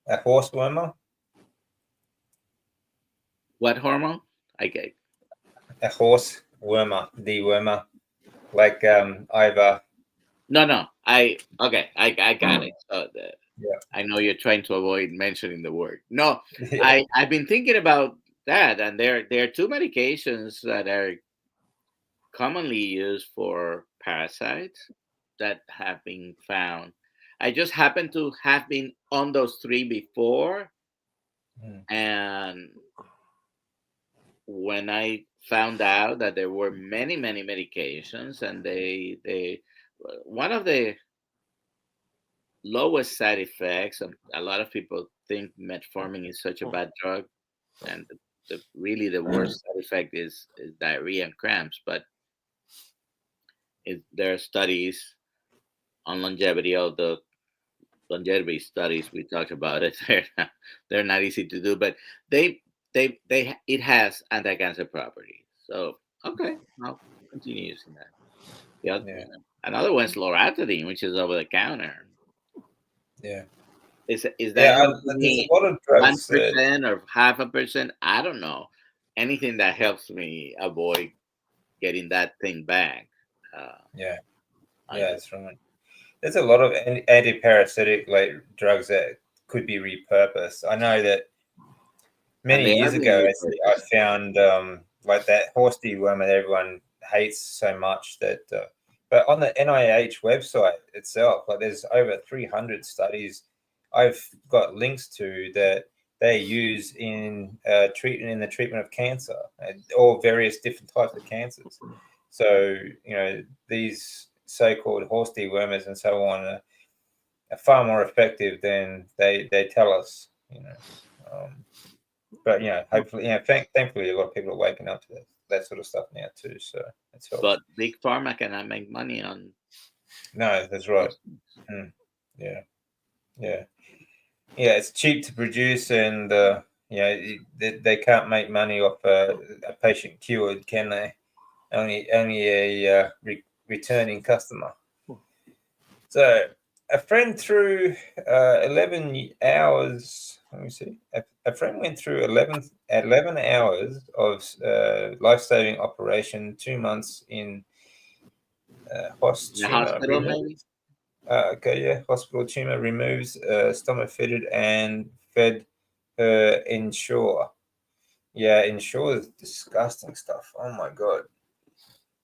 A horse wormer? What hormone? Okay. A horse wormer, dewormer, like Iva. No. I got it. So I know you're trying to avoid mentioning the word. No, Yeah. I've been thinking about that, and there are 2 medications that are commonly used for parasites that have been found. I just happen to have been on those 3 before, and when I found out that there were many medications, and they one of the lowest side effects, and a lot of people think metformin is such a bad drug, and really the worst side effect is diarrhea and cramps. But there are studies on longevity. All the longevity studies we talked about it, they're not easy to do, but it has anti-cancer properties. So okay, I'll continue using that. Yeah. Another one's loratadine, which is over the counter. Yeah. Is that there's a lot of drugs 1% or 0.5%? I don't know. Anything that helps me avoid getting that thing back. That's right. There's a lot of anti-parasitic like drugs that could be repurposed. I know that many years ago, I found like that horse dewormer that everyone hates so much that. But on the NIH website itself, like there's over 300 studies I've got links to that they use in the treatment of cancer, or various different types of cancers. So these so-called horse dewormers and so on are far more effective than they tell us. But hopefully, thankfully, a lot of people are waking up to that sort of stuff now too. So that's helpful. But big pharma cannot make money on. No, that's right. Yeah. It's cheap to produce, and they can't make money off a patient cured, can they? Only a returning customer. So a friend through 11 hours. Let me see. A friend went through 11 hours of life-saving operation, 2 months in hospital, maybe? Hospital tumor removes, stomach fitted and fed her Ensure. Yeah, Ensure is disgusting stuff. Oh my God.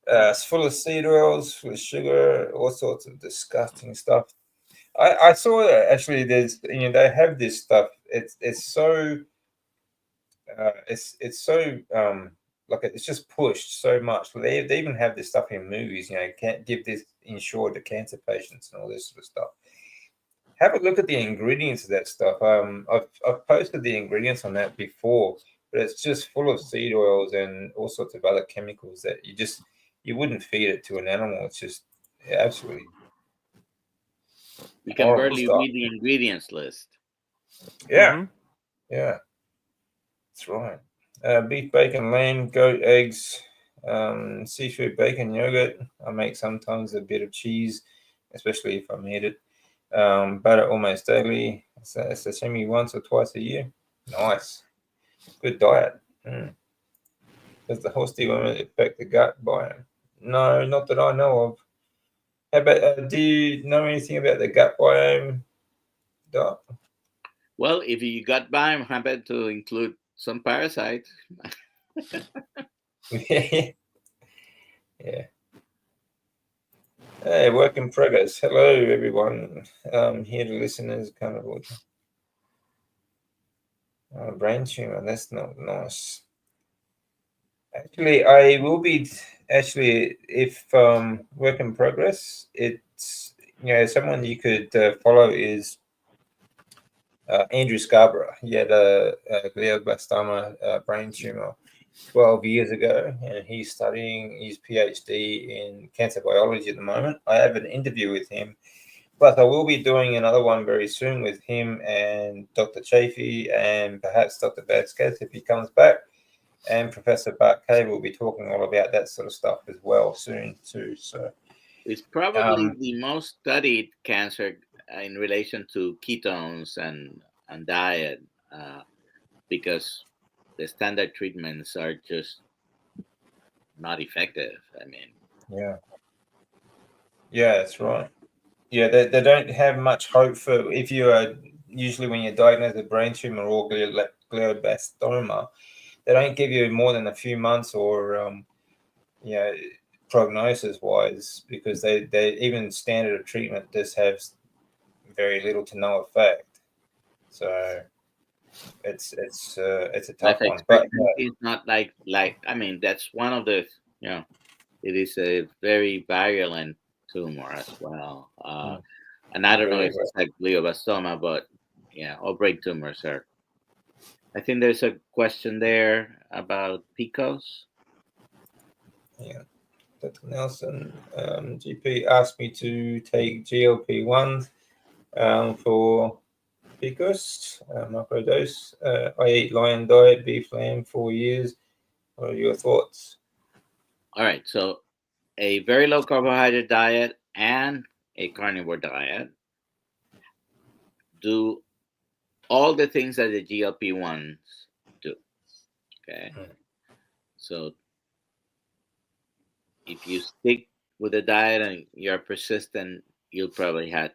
It's full of seed oils, full of sugar, all sorts of disgusting stuff. I saw that actually. There's they have this stuff. It's so like it's just pushed so much. They even have this stuff in movies. Can't give this Insured to cancer patients and all this sort of stuff. Have a look at the ingredients of that stuff. I've posted the ingredients on that before, but it's just full of seed oils and all sorts of other chemicals that you wouldn't feed it to an animal. It's just absolutely. You can barely read the ingredients list. Yeah, that's right. Beef, bacon, lamb, goat, eggs, seafood, bacon, yogurt. I make sometimes a bit of cheese, especially if I need it. Butter almost daily. Sashimi once or twice a year. Nice. Good diet. Does the horse dewormer affect the gut biome? No, not that I know of. How about, do you know anything about the gut biome, Doc? Well, if you got by, I'm happy to include some parasite. Yeah. Hey, work in progress. Hello, everyone. Here to listeners, kind of brain tumor. That's not nice. Actually, I will be actually if work in progress. It's someone you could follow is Andrew Scarborough. He had a glioblastoma brain tumor 12 years ago, and he's studying his PhD in cancer biology at the moment. I have an interview with him, but I will be doing another one very soon with him and Dr. Chafee and perhaps Dr. Vasquez if he comes back. And Professor Bart Kay will be talking all about that sort of stuff as well soon too. So It's probably the most studied cancer in relation to ketones and diet, because the standard treatments are just not effective. I mean, yeah, that's right. Yeah, they don't have much hope for if you are usually when you're diagnosed with brain tumor or glioblastoma, they don't give you more than a few months or you know prognosis wise because they even standard of treatment just have very little to no effect. So it's a life tough one, but expectancy is not like I mean that's one of the you know it is a very virulent tumor as well. And I don't know very, if it's like glioblastoma, but yeah, all brain tumors are. I think there's a question there about PCOS. yeah. Dr. Nelson, GP asked me to take GLP-1 for PCOS, microdose. I eat lion diet, beef lamb, 4 years. What are your thoughts? All right, so a very low carbohydrate diet and a carnivore diet do all the things that the GLP ones do. Okay, so if you stick with the diet and you're persistent, you'll probably have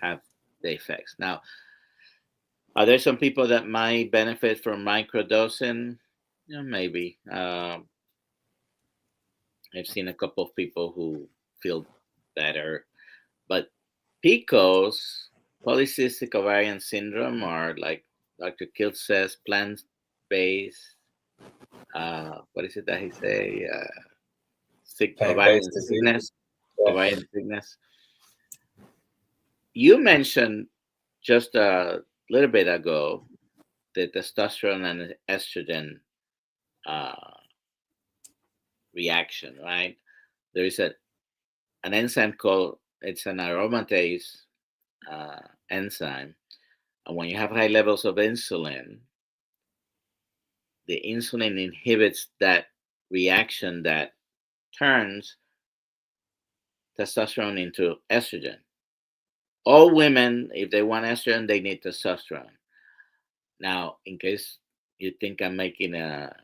the effects. Now, are there some people that might benefit from microdosing? Yeah, maybe. I've seen a couple of people who feel better, but PCOS, polycystic ovarian syndrome, or like Dr. Kilt says, plant-based. What is it that he say? Plant-based Ovarian disease. sickness. Yeah. Ovarian sickness. You mentioned just a little bit ago the testosterone and estrogen uh, reaction, right? There is an enzyme called it's an aromatase enzyme, and when you have high levels of insulin, the insulin inhibits that reaction that turns testosterone into estrogen. All women, if they want estrogen, they need testosterone. Now, in case you think I'm making a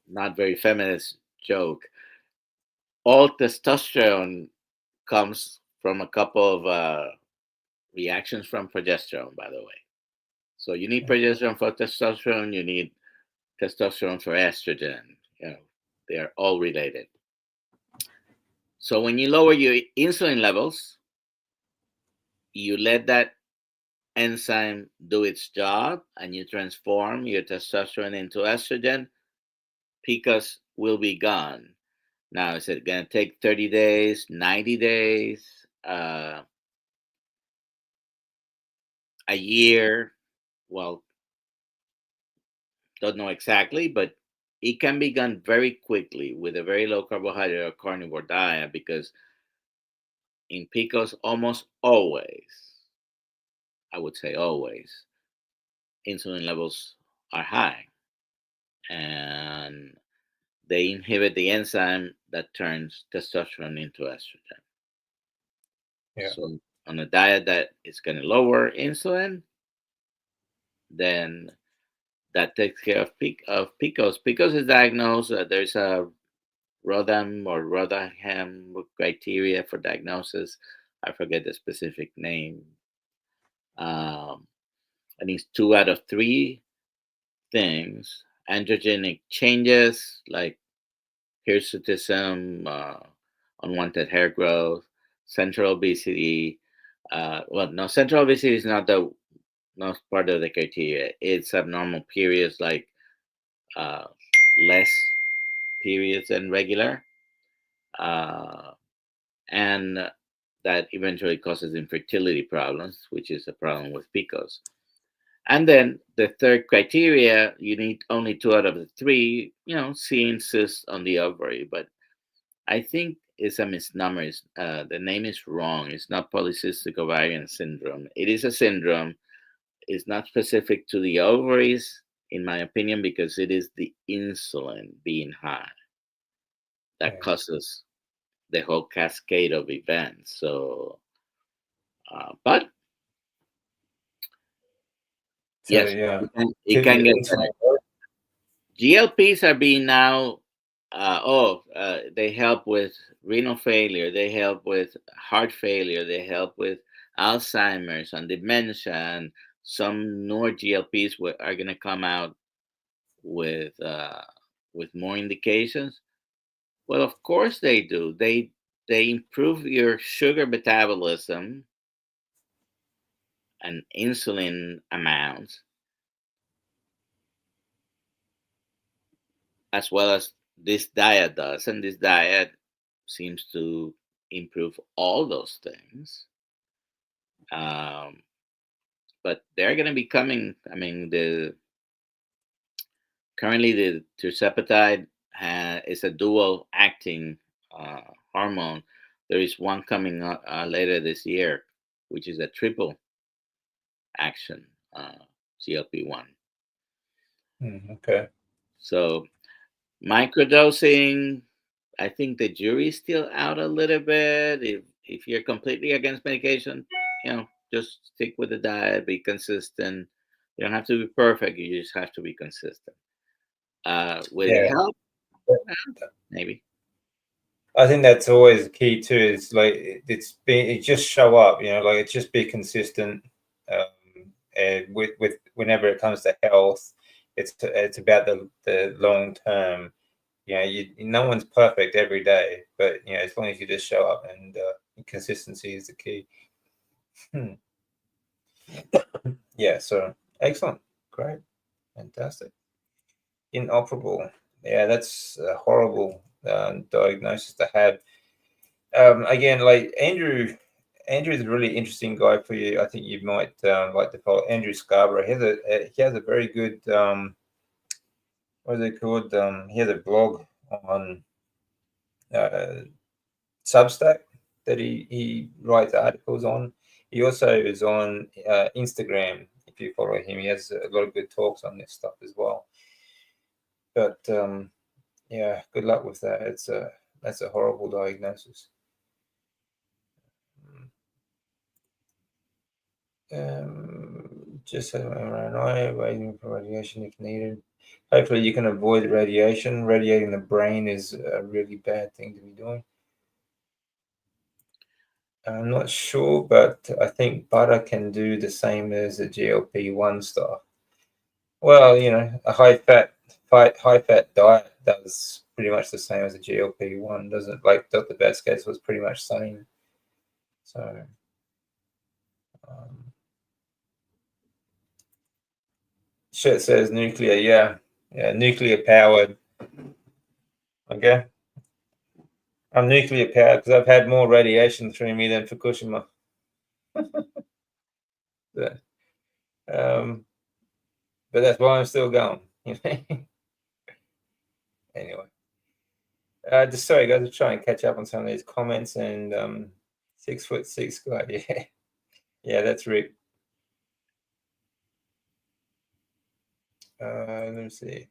not very feminist joke, all testosterone comes from a couple of reactions from progesterone, by the way. So you need progesterone for testosterone, you need testosterone for estrogen. You know, they are all related. So when you lower your insulin levels, you let that enzyme do its job and you transform your testosterone into estrogen, PCOS will be gone. Now, is it going to take 30 days, 90 days, a year? Well, don't know exactly, but it can be done very quickly with a very low carbohydrate or carnivore diet because in PCOS, almost always, I would say always, insulin levels are high and they inhibit the enzyme that turns testosterone into estrogen. Yeah. So, on a diet that is going to lower insulin, then that takes care of PCOS. PCOS is diagnosed. There's a Rodham or Rotherham criteria for diagnosis. I forget the specific name. I think it's 2 out of 3 things: androgenic changes like hirsutism, unwanted hair growth, central obesity. Well, no, central obesity is not part of the criteria. It's abnormal periods, like uh, less periods than regular, uh, and that eventually causes infertility problems, which is a problem with PCOS. And then the third criteria, you need only 2 out of the 3, seeing cysts on the ovary. But I think it's a misnomer. The name is wrong. It's not polycystic ovarian syndrome. It is a syndrome. It's not specific to the ovaries, in my opinion, because it is the insulin being high that causes the whole cascade of events. So, but So yes, yeah, it keep can your get insulin better. low. GLPs are being now, they help with renal failure, they help with heart failure, they help with Alzheimer's and dementia, and some newer GLPs are going to come out with more indications. Well, of course they do. They improve your sugar metabolism and insulin amounts, as well as this diet does. And this diet seems to improve all those things. Um, but they're going to be coming. I mean, currently the tirzepatide is a dual acting hormone. There is one coming later this year, which is a triple action GLP-1. Okay. So microdosing, I think the jury's still out a little bit. If you're completely against medication, just stick with the diet, be consistent. You don't have to be perfect. You just have to be consistent. Will it Yeah. help? Maybe. I think that's always the key too. Is like it just show up, like it just be consistent. And with whenever it comes to health, it's about the long term. No one's perfect every day, but as long as you just show up, and consistency is the key. Yeah. So excellent, great, fantastic, inoperable. Yeah, that's a horrible diagnosis to have. Again, like Andrew is a really interesting guy for you. I think you might like to follow Andrew Scarborough. He has a very good what is it called? He has a blog on uh, Substack that he writes articles on. He also is on Instagram. If you follow him, he has a lot of good talks on this stuff as well. But yeah, good luck with that. That's a horrible diagnosis. Just MRI, waiting for radiation if needed. Hopefully, you can avoid radiation. Radiating the brain is a really bad thing to be doing. I'm not sure, but I think butter can do the same as the GLP-1 stuff. Well, a high fat diet does pretty much the same as a GLP-1, doesn't like Dr. Vasquez was pretty much saying. So. Shit says nuclear, yeah. Yeah, nuclear powered. Okay. I'm nuclear powered because I've had more radiation through me than Fukushima. But, but that's why I'm still going. Anyway. Just sorry guys, I'll try and catch up on some of these comments and 6'6" guy, yeah. Yeah, that's Rick. Let me see.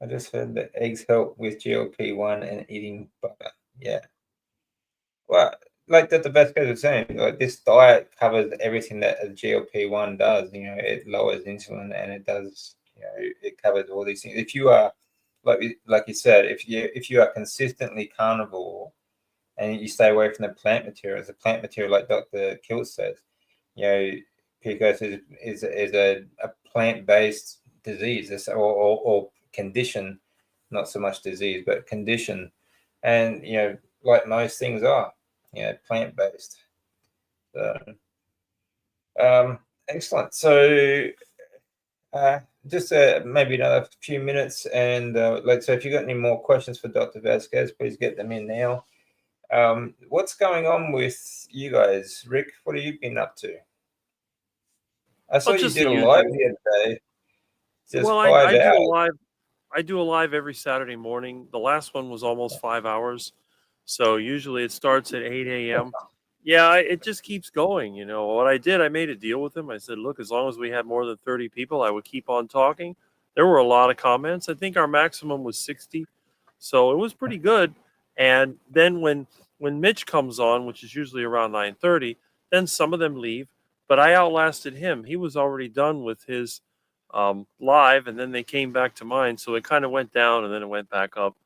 I just heard that eggs help with GLP-1 and eating butter. Yeah. Well, like that, the best guys are saying, like this diet covers everything that a GLP-1 does. It lowers insulin and it does. It covers all these things. If you are, like you said, if you are consistently carnivore and you stay away from the plant materials, like Dr. Kilt says, you know, ketoacidosis is a plant-based disease or condition, not so much disease, but condition. And, like most things are, plant-based. So, excellent. So just maybe another few minutes. And so if you've got any more questions for Dr. Vasquez, please get them in now. What's going on with you guys? Rick, what have you been up to? I saw you did a live the other day. Just well, 5 I do a hours. live. I do a live every Saturday morning. The last one was almost 5 hours, so usually it starts at 8 a.m. Yeah, it just keeps going. What I did, I made a deal with him. I said, look, as long as we had more than 30 people, I would keep on talking. There were a lot of comments. I think our maximum was 60, so it was pretty good. And then when Mitch comes on, which is usually around 9:30, then some of them leave. But I outlasted him. He was already done with his live, and then they came back to mine. So it kind of went down, and then it went back up.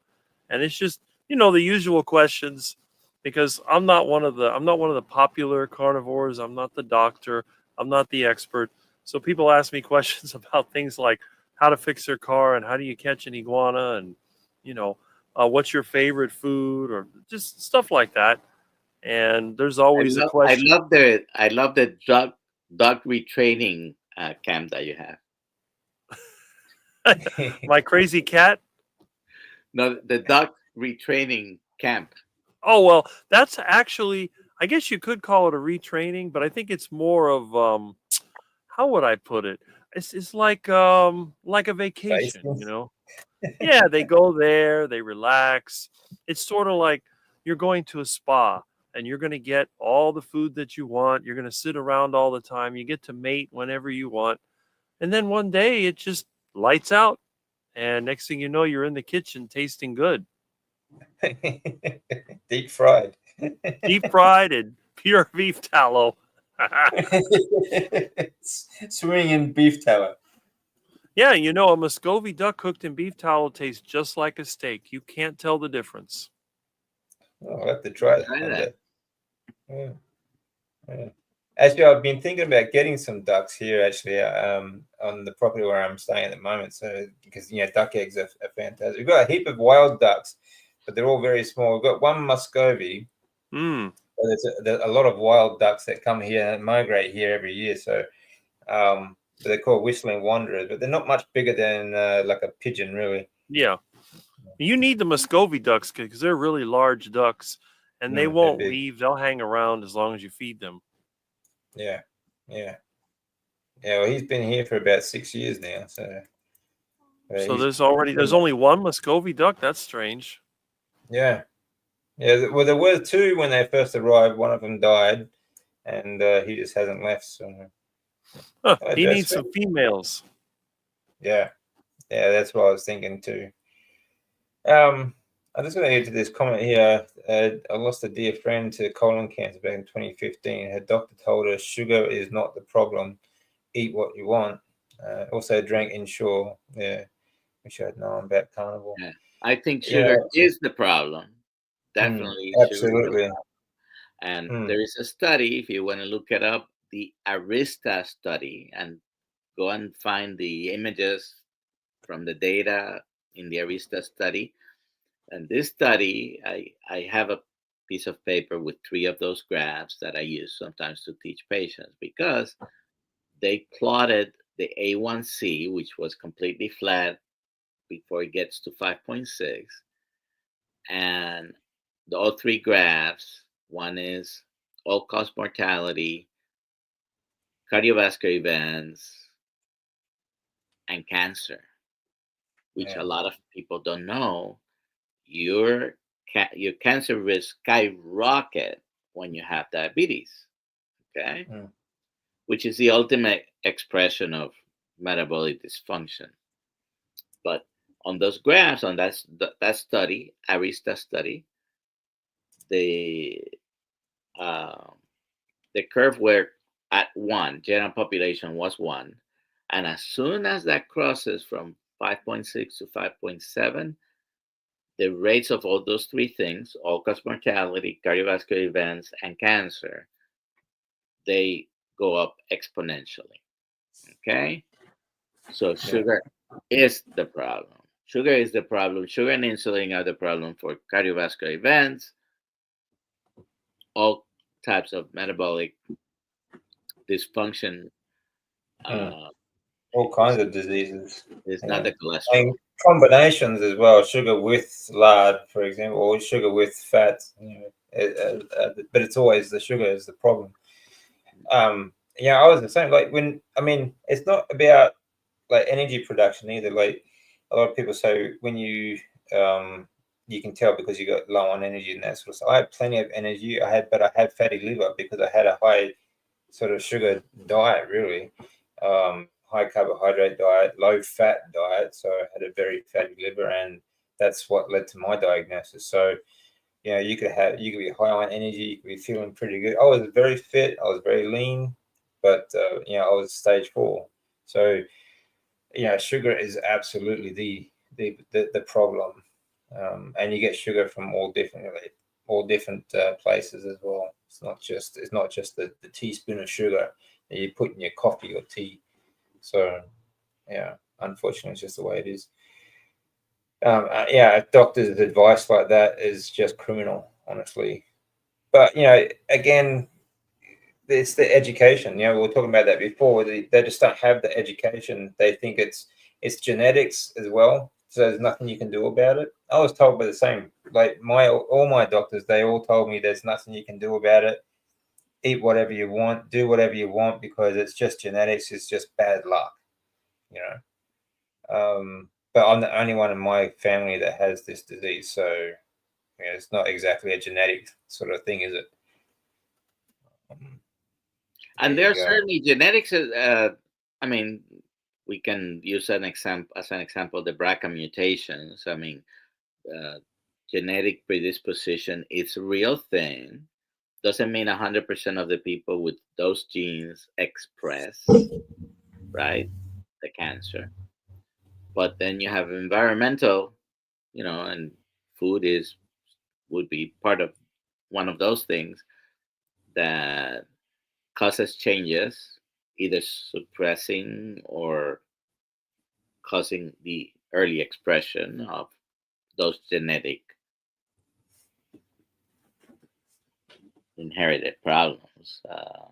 And it's just the usual questions, because I'm not one of the popular carnivores. I'm not the doctor. I'm not the expert. So people ask me questions about things like how to fix their car and how do you catch an iguana, and what's your favorite food, or just stuff like that. And there's always a question. I love the dog retraining camp that you have. My crazy cat. No, the dog retraining camp. Oh, well, that's actually, I guess you could call it a retraining, but I think it's more of how would I put it? It's like a vacation, Yeah, they go there, they relax. It's sort of like you're going to a spa, and you're going to get all the food that you want. You're going to sit around all the time. You get to mate whenever you want. And then one day it just lights out, and next thing you know, you're in the kitchen tasting good. Deep fried. Deep fried and pure beef tallow. Swimming in beef tallow. Yeah, a Muscovy duck cooked in beef tallow tastes just like a steak. You can't tell the difference. Oh, I'll have to try that. Yeah. Actually, I've been thinking about getting some ducks here, actually, on the property where I'm staying at the moment. So, because, duck eggs are fantastic. We've got a heap of wild ducks, but they're all very small. We've got one Muscovy. There's a lot of wild ducks that come here and migrate here every year. So, they're called whistling wanderers, but they're not much bigger than like a pigeon, really. Yeah. You need the Muscovy ducks because they're really large ducks, and they won't leave. They'll hang around as long as you feed them. Yeah. Well, he's been here for about 6 years now. So there's only one Muscovy duck. That's strange. Yeah. Well, there were two when they first arrived. One of them died, and he just hasn't left. So he needs some females. Yeah, that's what I was thinking too. I'm just going to get to this comment here. I lost a dear friend to colon cancer back in 2015. Her doctor told her sugar is not the problem. Eat what you want. Also drank Ensure. Yeah, wish I'd known about carnivore. Yeah. I think sugar is the problem. Definitely. Absolutely. And there is a study, if you want to look it up, the Arista study, and go and find the images from the data in the Arista study. And this study, I have a piece of paper with 3 of those graphs that I use sometimes to teach patients, because they plotted the A1C, which was completely flat before it gets to 5.6. And all 3 graphs, one is all-cause mortality, cardiovascular events, and cancer, which a lot of people don't know. Your cancer risk skyrocket when you have diabetes, okay? Which is the ultimate expression of metabolic dysfunction. But on those graphs, on that study, Arista study, the curve were at 1, general population was 1. And as soon as that crosses from 5.6 to 5.7, the rates of all those 3 things, all-cause mortality, cardiovascular events, and cancer, they go up exponentially. Okay? So sugar is the problem. Sugar is the problem. Sugar and insulin are the problem for cardiovascular events, all types of metabolic dysfunction. Uh, All kinds of diseases. it's Yeah. not the And cholesterol. combinations as well, sugar with lard, for example, or sugar with fat. But it's always the sugar is the problem. I was the same. Like it's not about like energy production either. Like a lot of people say when you can tell because you got low on energy and that sort of stuff. I had plenty of energy. But I had fatty liver because I had a high sort of sugar diet, really. High carbohydrate diet, low fat diet. So I had a very fatty liver, and that's what led to my diagnosis. So, you could be high on energy, you could be feeling pretty good. I was very fit, I was very lean, but I was stage 4. So, sugar is absolutely the problem, and you get sugar from all different places as well. It's not just the teaspoon of sugar that you put in your coffee or tea. So, unfortunately, it's just the way it is. A doctor's advice like that is just criminal, honestly. But again, it's the education. We were talking about that before. They just don't have the education. They think it's genetics as well. So there's nothing you can do about it. I was told by the same. Like all my doctors, they all told me there's nothing you can do about it. Eat whatever you want, do whatever you want because it's just genetics. It's just bad luck. But I'm the only one in my family that has this disease, so it's not exactly a genetic sort of thing, is it? And there are certainly genetics. I mean, we can use an example the BRCA mutations. I mean, genetic predisposition is a real thing. Doesn't mean 100% of the people with those genes express, right, the cancer. But then you have environmental, and food would be part of one of those things that causes changes, either suppressing or causing the early expression of those genetic inherited problems. I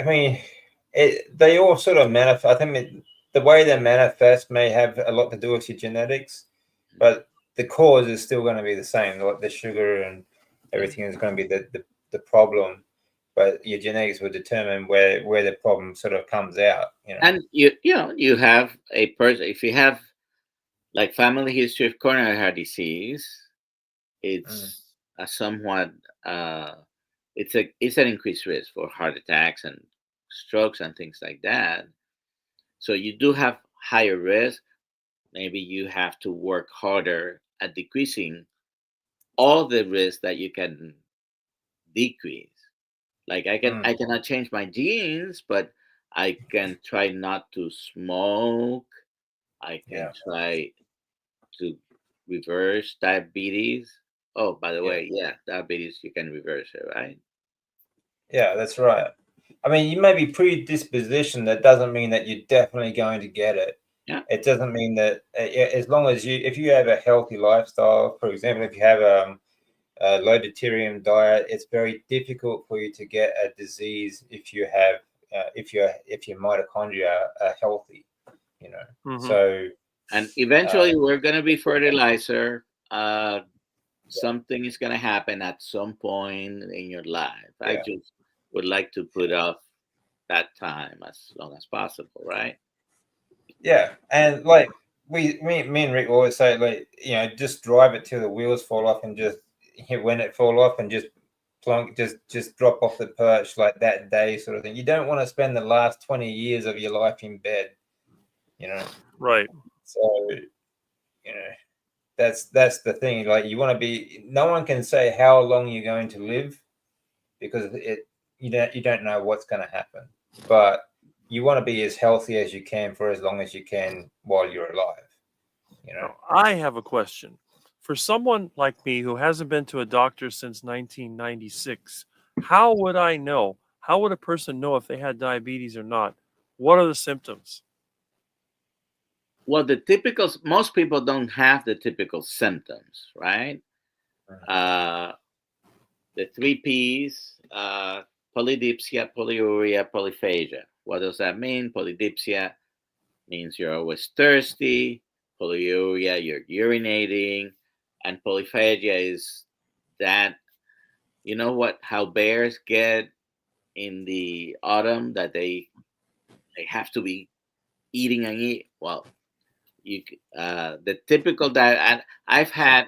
mean, they all sort of manifest. I think the way they manifest may have a lot to do with your genetics, but the cause is still going to be the same. Like the sugar and everything is going to be the problem, but your genetics will determine where the problem sort of comes out. And you have a person, if you have like family history of coronary heart disease, it's a somewhat it's an increased risk for heart attacks and strokes and things like that. So you do have higher risk. Maybe you have to work harder at decreasing all the risks that you can decrease. Like I cannot change my genes, but I can try not to smoke. I can try to reverse diabetes. Oh, by the way, diabetes you can reverse it, right? Yeah, that's right. I mean, you may be predisposition. That doesn't mean that you're definitely going to get it. Yeah. It doesn't mean that as long as if you have a healthy lifestyle, for example, if you have a low deuterium diet, it's very difficult for you to get a disease if you have if your mitochondria are healthy. So and eventually we're going to be fertilizer. Something is going to happen at some point in your life. I just would like to put off that time as long as possible, right? Yeah, and like me and Rick always say, like, just drive it till the wheels fall off, and just when it fall off, and just plunk, just drop off the perch like that day, sort of thing. You don't want to spend the last 20 years of your life in bed, Right. So, that's the thing. Like, you want to be. No one can say how long you're going to live, because you don't know what's going to happen, but you want to be as healthy as you can for as long as you can while you're alive. Now, I have a question. For someone like me who hasn't been to a doctor since 1996, how would I know how would a person know if they had diabetes or not? What are the symptoms? Well, most people don't have the typical symptoms, right? The 3 Ps, polydipsia, polyuria, polyphagia. What does that mean? Polydipsia means you're always thirsty. Polyuria, you're urinating. And polyphagia is that, you know what, how bears get in the autumn, that they have to be eating and eat. Well, the typical diet, and I've had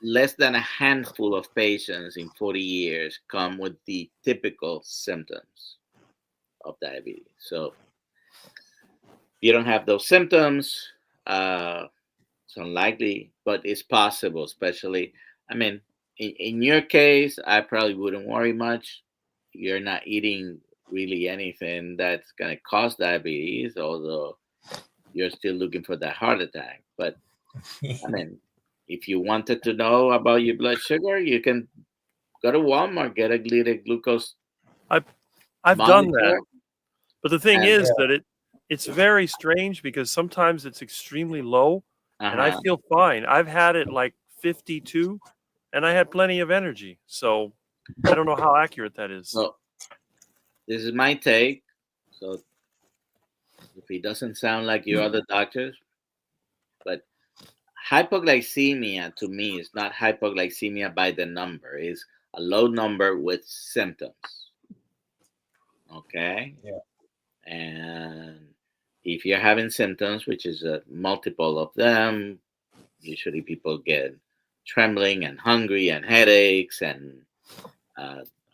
less than a handful of patients in 40 years come with the typical symptoms of diabetes. So you don't have those symptoms, it's unlikely, but it's possible, especially, I mean, in your case, I probably wouldn't worry much. You're not eating really anything that's going to cause diabetes, although you're still looking for that heart attack. But I mean, if you wanted to know about your blood sugar, you can go to Walmart, get a glucose I've done that, monitor. but the thing And is that it's very strange because sometimes it's extremely low, and I feel fine. I've had it like 52, and I had plenty of energy. So I don't know how accurate that is. so this is my take. So if it doesn't sound like your other doctors, but hypoglycemia to me is not hypoglycemia by the number. It's a low number with symptoms. Okay? Yeah. And if you're having symptoms, which is a multiple of them, usually people get trembling and hungry and headaches, and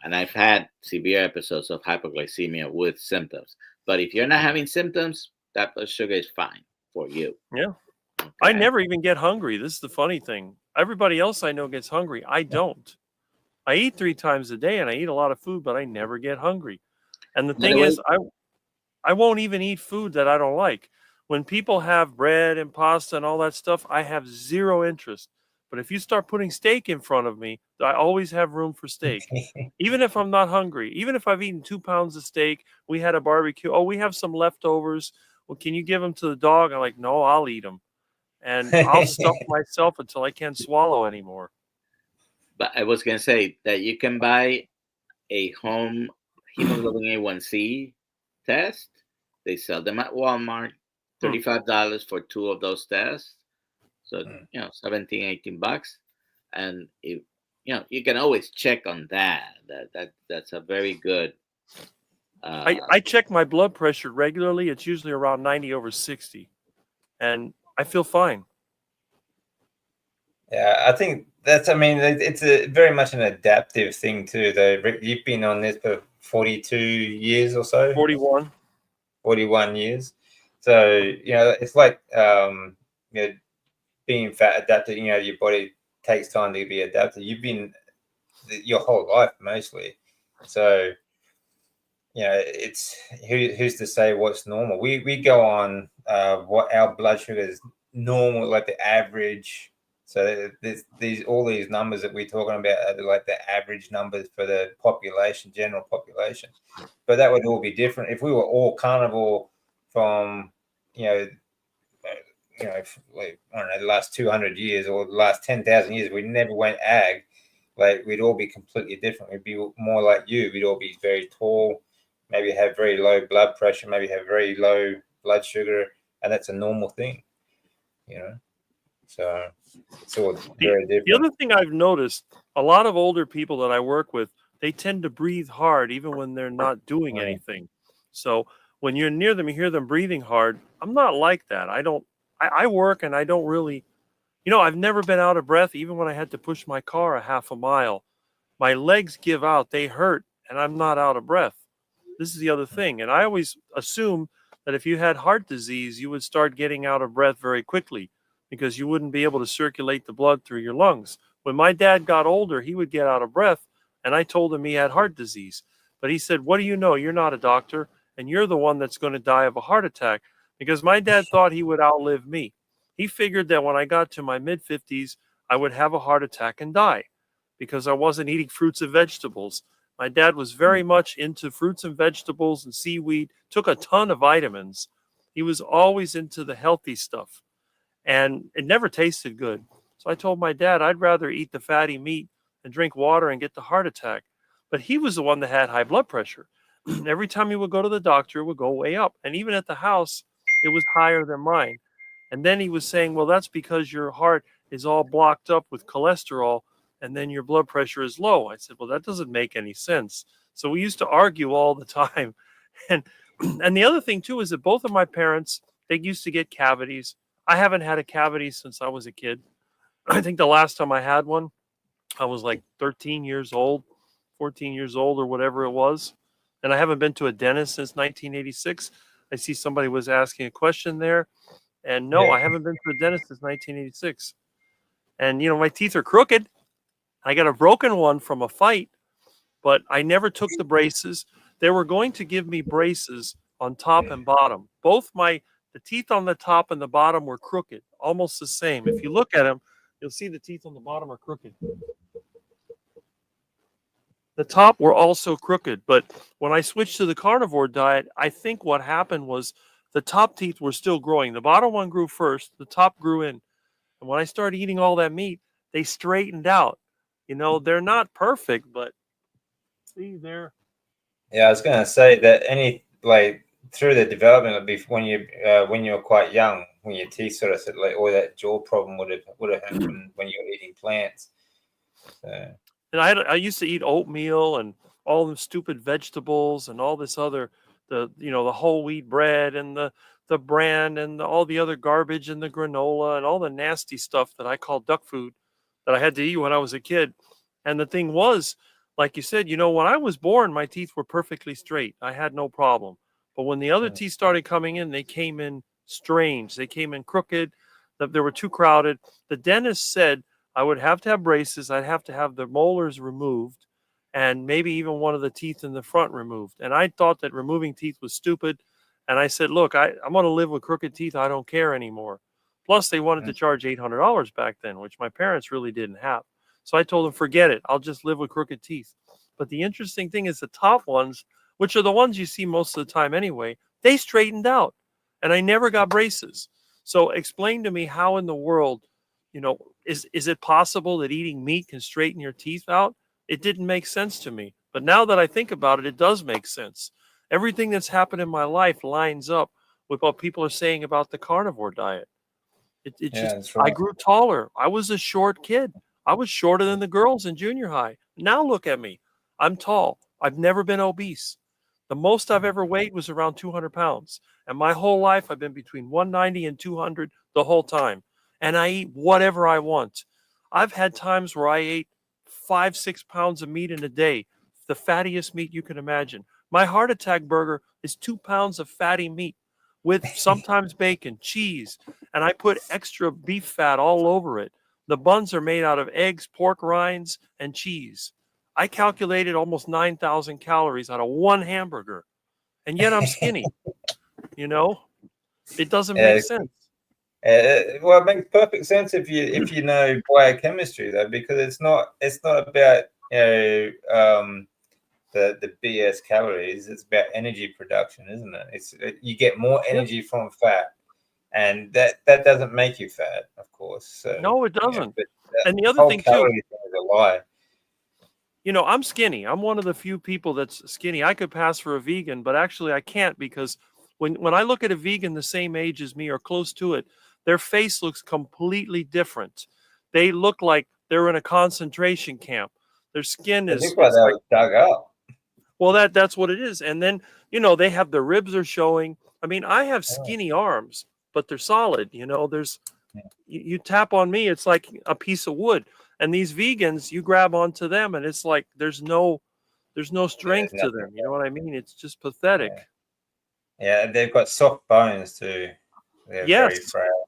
I've had severe episodes of hypoglycemia with symptoms. But if you're not having symptoms, that blood sugar is fine for you. Yeah. Okay? I never even get hungry. This is the funny thing. Everybody else I know gets hungry. I don't. I eat 3 times a day and I eat a lot of food, but I never get hungry. And the thing is, I won't even eat food that I don't like. When people have bread and pasta and all that stuff, I have zero interest. But if you start putting steak in front of me, I always have room for steak. Even if I'm not hungry, even if I've eaten 2 pounds of steak, we had a barbecue. Oh, we have some leftovers. Well, can you give them to the dog? I'm like, no, I'll eat them. And I'll stuff myself until I can't swallow anymore. But I was going to say that you can buy a home hemoglobin A1C test. They sell them at Walmart, $35 for 2 of those tests. So, $17, $18. And you can always check on that. That's a very good. I check my blood pressure regularly. It's usually around 90/60. And I feel fine. Yeah, I think I mean, it's a very much an adaptive thing too, though. Rick, you've been on this for 42 years or so? 41. 41 years. So, it's like, being fat adapted, your body takes time to be adapted. You've been your whole life mostly. So, it's who's to say what's normal. We go on what our blood sugar is normal, like the average. So all these numbers that we're talking about are like the average numbers for the population, general population. But that would all be different if we were all carnivore from like, I don't know, the last 200 years or the last 10,000 years. We never went ag. Like, we'd all be completely different. We'd be more like you. We'd all be very tall, maybe have very low blood pressure, maybe have very low blood sugar, and that's a normal thing, So it's all very different. The other thing I've noticed, a lot of older people that I work with, they tend to breathe hard even when they're not doing anything. So when you're near them, you hear them breathing hard. I'm not like that. I work and I don't really, I've never been out of breath even when I had to push my car a half a mile. My legs give out, they hurt, and I'm not out of breath. This is the other thing. And I always assume that if you had heart disease, you would start getting out of breath very quickly because you wouldn't be able to circulate the blood through your lungs. When my dad got older, he would get out of breath, and I told him he had heart disease. But he said, what do you know? You're not a doctor, and you're the one that's going to die of a heart attack. Because my dad thought he would outlive me. He figured that when I got to my mid-50s, I would have a heart attack and die because I wasn't eating fruits and vegetables. My dad was very much into fruits and vegetables and seaweed, took a ton of vitamins. He was always into the healthy stuff, and it never tasted good. So I told my dad I'd rather eat the fatty meat and drink water and get the heart attack. But he was the one that had high blood pressure. Every time he would go to the doctor, it would go way up. And even at the house, it was higher than mine. And then he was saying, well, that's because your heart is all blocked up with cholesterol and then your blood pressure is low. I said, well, that doesn't make any sense. So we used to argue all the time. And and the other thing too is that both of my parents, they used to get cavities. I haven't had a cavity since I was a kid. I think the last time I had one, I was like 13 years old, 14 years old, or whatever it was. And I haven't been to a dentist since 1986. I see somebody was asking a question there. And no, Yeah. I haven't been to a dentist since 1986. And, my teeth are crooked. I got a broken one from a fight, but I never took the braces. They were going to give me braces on top and bottom. The teeth on the top and the bottom were crooked, almost the same. If you look at them, you'll see the teeth on the bottom are crooked. The top were also crooked, but when I switched to the carnivore diet, I think what happened was the top teeth were still growing. The bottom one grew first, the top grew in. And when I started eating all that meat, they straightened out. They're not perfect, but see there. Yeah, I was going to say that through the development of when you were quite young, when your teeth sort of all that jaw problem would have happened when you were eating plants. So. And I used to eat oatmeal and all the stupid vegetables and all this other the whole wheat bread and the bran and all the other garbage and the granola and all the nasty stuff that I call duck food that I had to eat when I was a kid. And the thing was, like you said, when I was born, my teeth were perfectly straight. I had no problem. But when the other teeth started coming in, they came in strange. They came in crooked. They were too crowded. The dentist said I would have to have braces. I'd have to have the molars removed and maybe even one of the teeth in the front removed. And I thought that removing teeth was stupid. And I said, look, I'm going to live with crooked teeth. I don't care anymore. Plus, they wanted to charge $800 back then, which my parents really didn't have. So I told them, forget it. I'll just live with crooked teeth. But the interesting thing is the top ones, which are the ones you see most of the time anyway, they straightened out. And I never got braces. So explain to me how in the world, is it possible that eating meat can straighten your teeth out? It didn't make sense to me. But now that I think about it, it does make sense. Everything that's happened in my life lines up with what people are saying about the carnivore diet. That's right. I grew taller. I was a short kid. I was shorter than the girls in junior high. Now look at me. I'm tall. I've never been obese. The most I've ever weighed was around 200 pounds. And my whole life, I've been between 190 and 200 the whole time. And I eat whatever I want. I've had times where I ate 5-6 pounds of meat in a day, the fattiest meat you can imagine. My heart attack burger is 2 pounds of fatty meat with sometimes bacon, cheese, and I put extra beef fat all over it. The buns are made out of eggs, pork rinds, and cheese. I calculated almost 9,000 calories out of one hamburger, and yet I'm skinny. It doesn't make sense. Well, it makes perfect sense if you know biochemistry, though, because it's not about the BS calories. It's about energy production, isn't it? You get more energy from fat, and that doesn't make you fat, of course. So, no, it doesn't. But and the other thing too, is a lie. I'm skinny. I'm one of the few people that's skinny. I could pass for a vegan, but actually I can't, because when I look at a vegan the same age as me or close to it, their face looks completely different. They look like they're in a concentration camp. Their skin is like dug up. Well, that's what it is. And then, they have the ribs are showing. I mean, I have skinny arms, but they're solid. You tap on me, it's like a piece of wood. And these vegans, you grab onto them and it's like there's no strength to them. You know what I mean? It's just pathetic. Yeah, they've got soft bones too. They're very frail.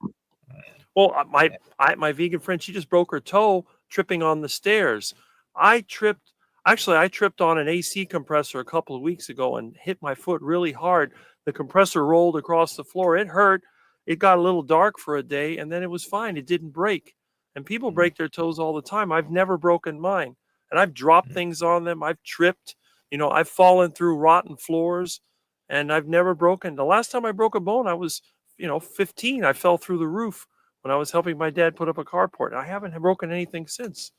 Well, my vegan friend, she just broke her toe tripping on the stairs. I tripped on an AC compressor a couple of weeks ago and hit my foot really hard. The compressor rolled across the floor. It hurt. It got a little dark for a day, and then it was fine. It didn't break. And people break their toes all the time. I've never broken mine. And I've dropped things on them. I've tripped. I've fallen through rotten floors, and I've never broken. The last time I broke a bone, I was 15. I fell through the roof when I was helping my dad put up a carport. I haven't broken anything since.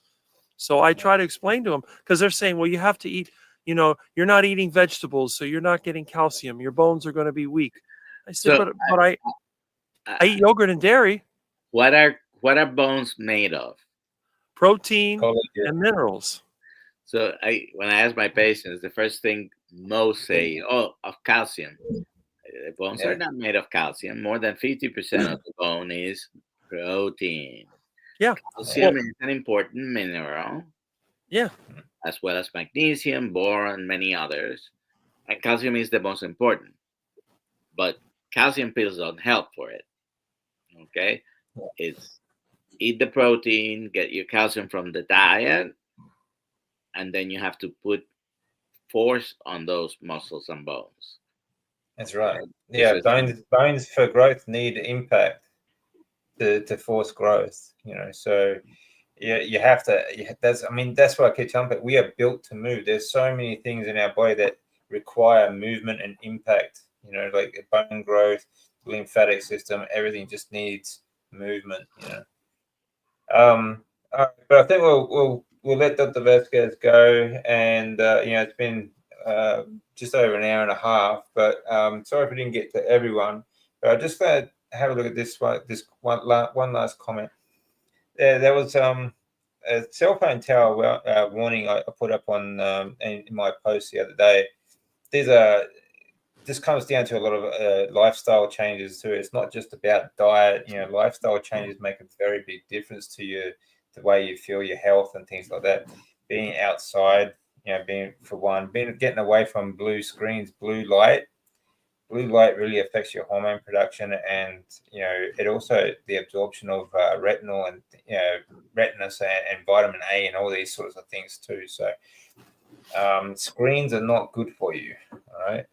So I try to explain to them, because they're saying, well, you have to eat, you're not eating vegetables, so you're not getting calcium. Your bones are going to be weak. I said, So but I eat yogurt and dairy, what are bones made of? protein, Collagen. and minerals. So when I ask my patients, the first thing most say, "Oh, of calcium." The bones are not made of calcium. More than 50% of the bone is protein. Yeah. Calcium is an important mineral. Yeah. As well as magnesium, boron, many others. And calcium is the most important. But calcium pills don't help for it. Okay? It's eat the protein, get your calcium from the diet, and then you have to put force on those muscles and bones. That's right. Yeah, bones for growth need impact to force growth. So you have to. That's why I keep telling people we are built to move. There's so many things in our body that require movement and impact. Like bone growth, lymphatic system, everything just needs movement. But I think we'll let Dr. Vasquez go, and it's been just over an hour and a half. But sorry if we didn't get to everyone. But I just going to have a look at this one last comment. There was a cell phone tower warning I put up on in my post the other day. This comes down to a lot of lifestyle changes too. It's not just about diet. Lifestyle changes make a very big difference to the way you feel, your health, and things like that. Being outside, getting away from blue screens, blue light. Blue light really affects your hormone production, and it also the absorption of retinol and retinas and vitamin A and all these sorts of things too. So screens are not good for you. All right.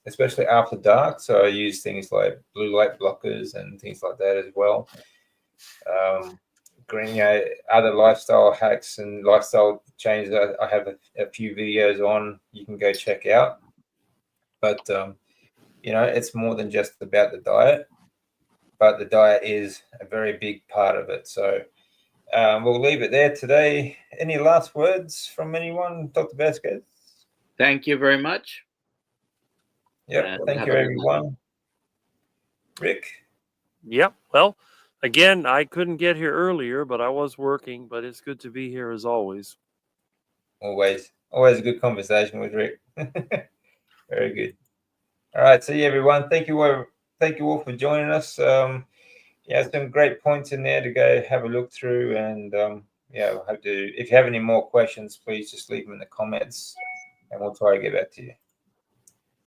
Especially after dark. So I use things like blue light blockers and things like that as well. Other lifestyle hacks and lifestyle changes. I have a few videos on. You can go check out. But it's more than just about the diet. But the diet is a very big part of it. So we'll leave it there today. Any last words from anyone, Dr. Vasquez? Thank you very much. Yeah, thank you, everyone. Rick? Yep. Well, again, I couldn't get here earlier, but I was working. But it's good to be here as always. Always a good conversation with Rick. Very good. All right, see you, everyone. Thank you all for joining us. Some great points in there to go have a look through, and we'll have to. If you have any more questions, please just leave them in the comments, and we'll try to get back to you.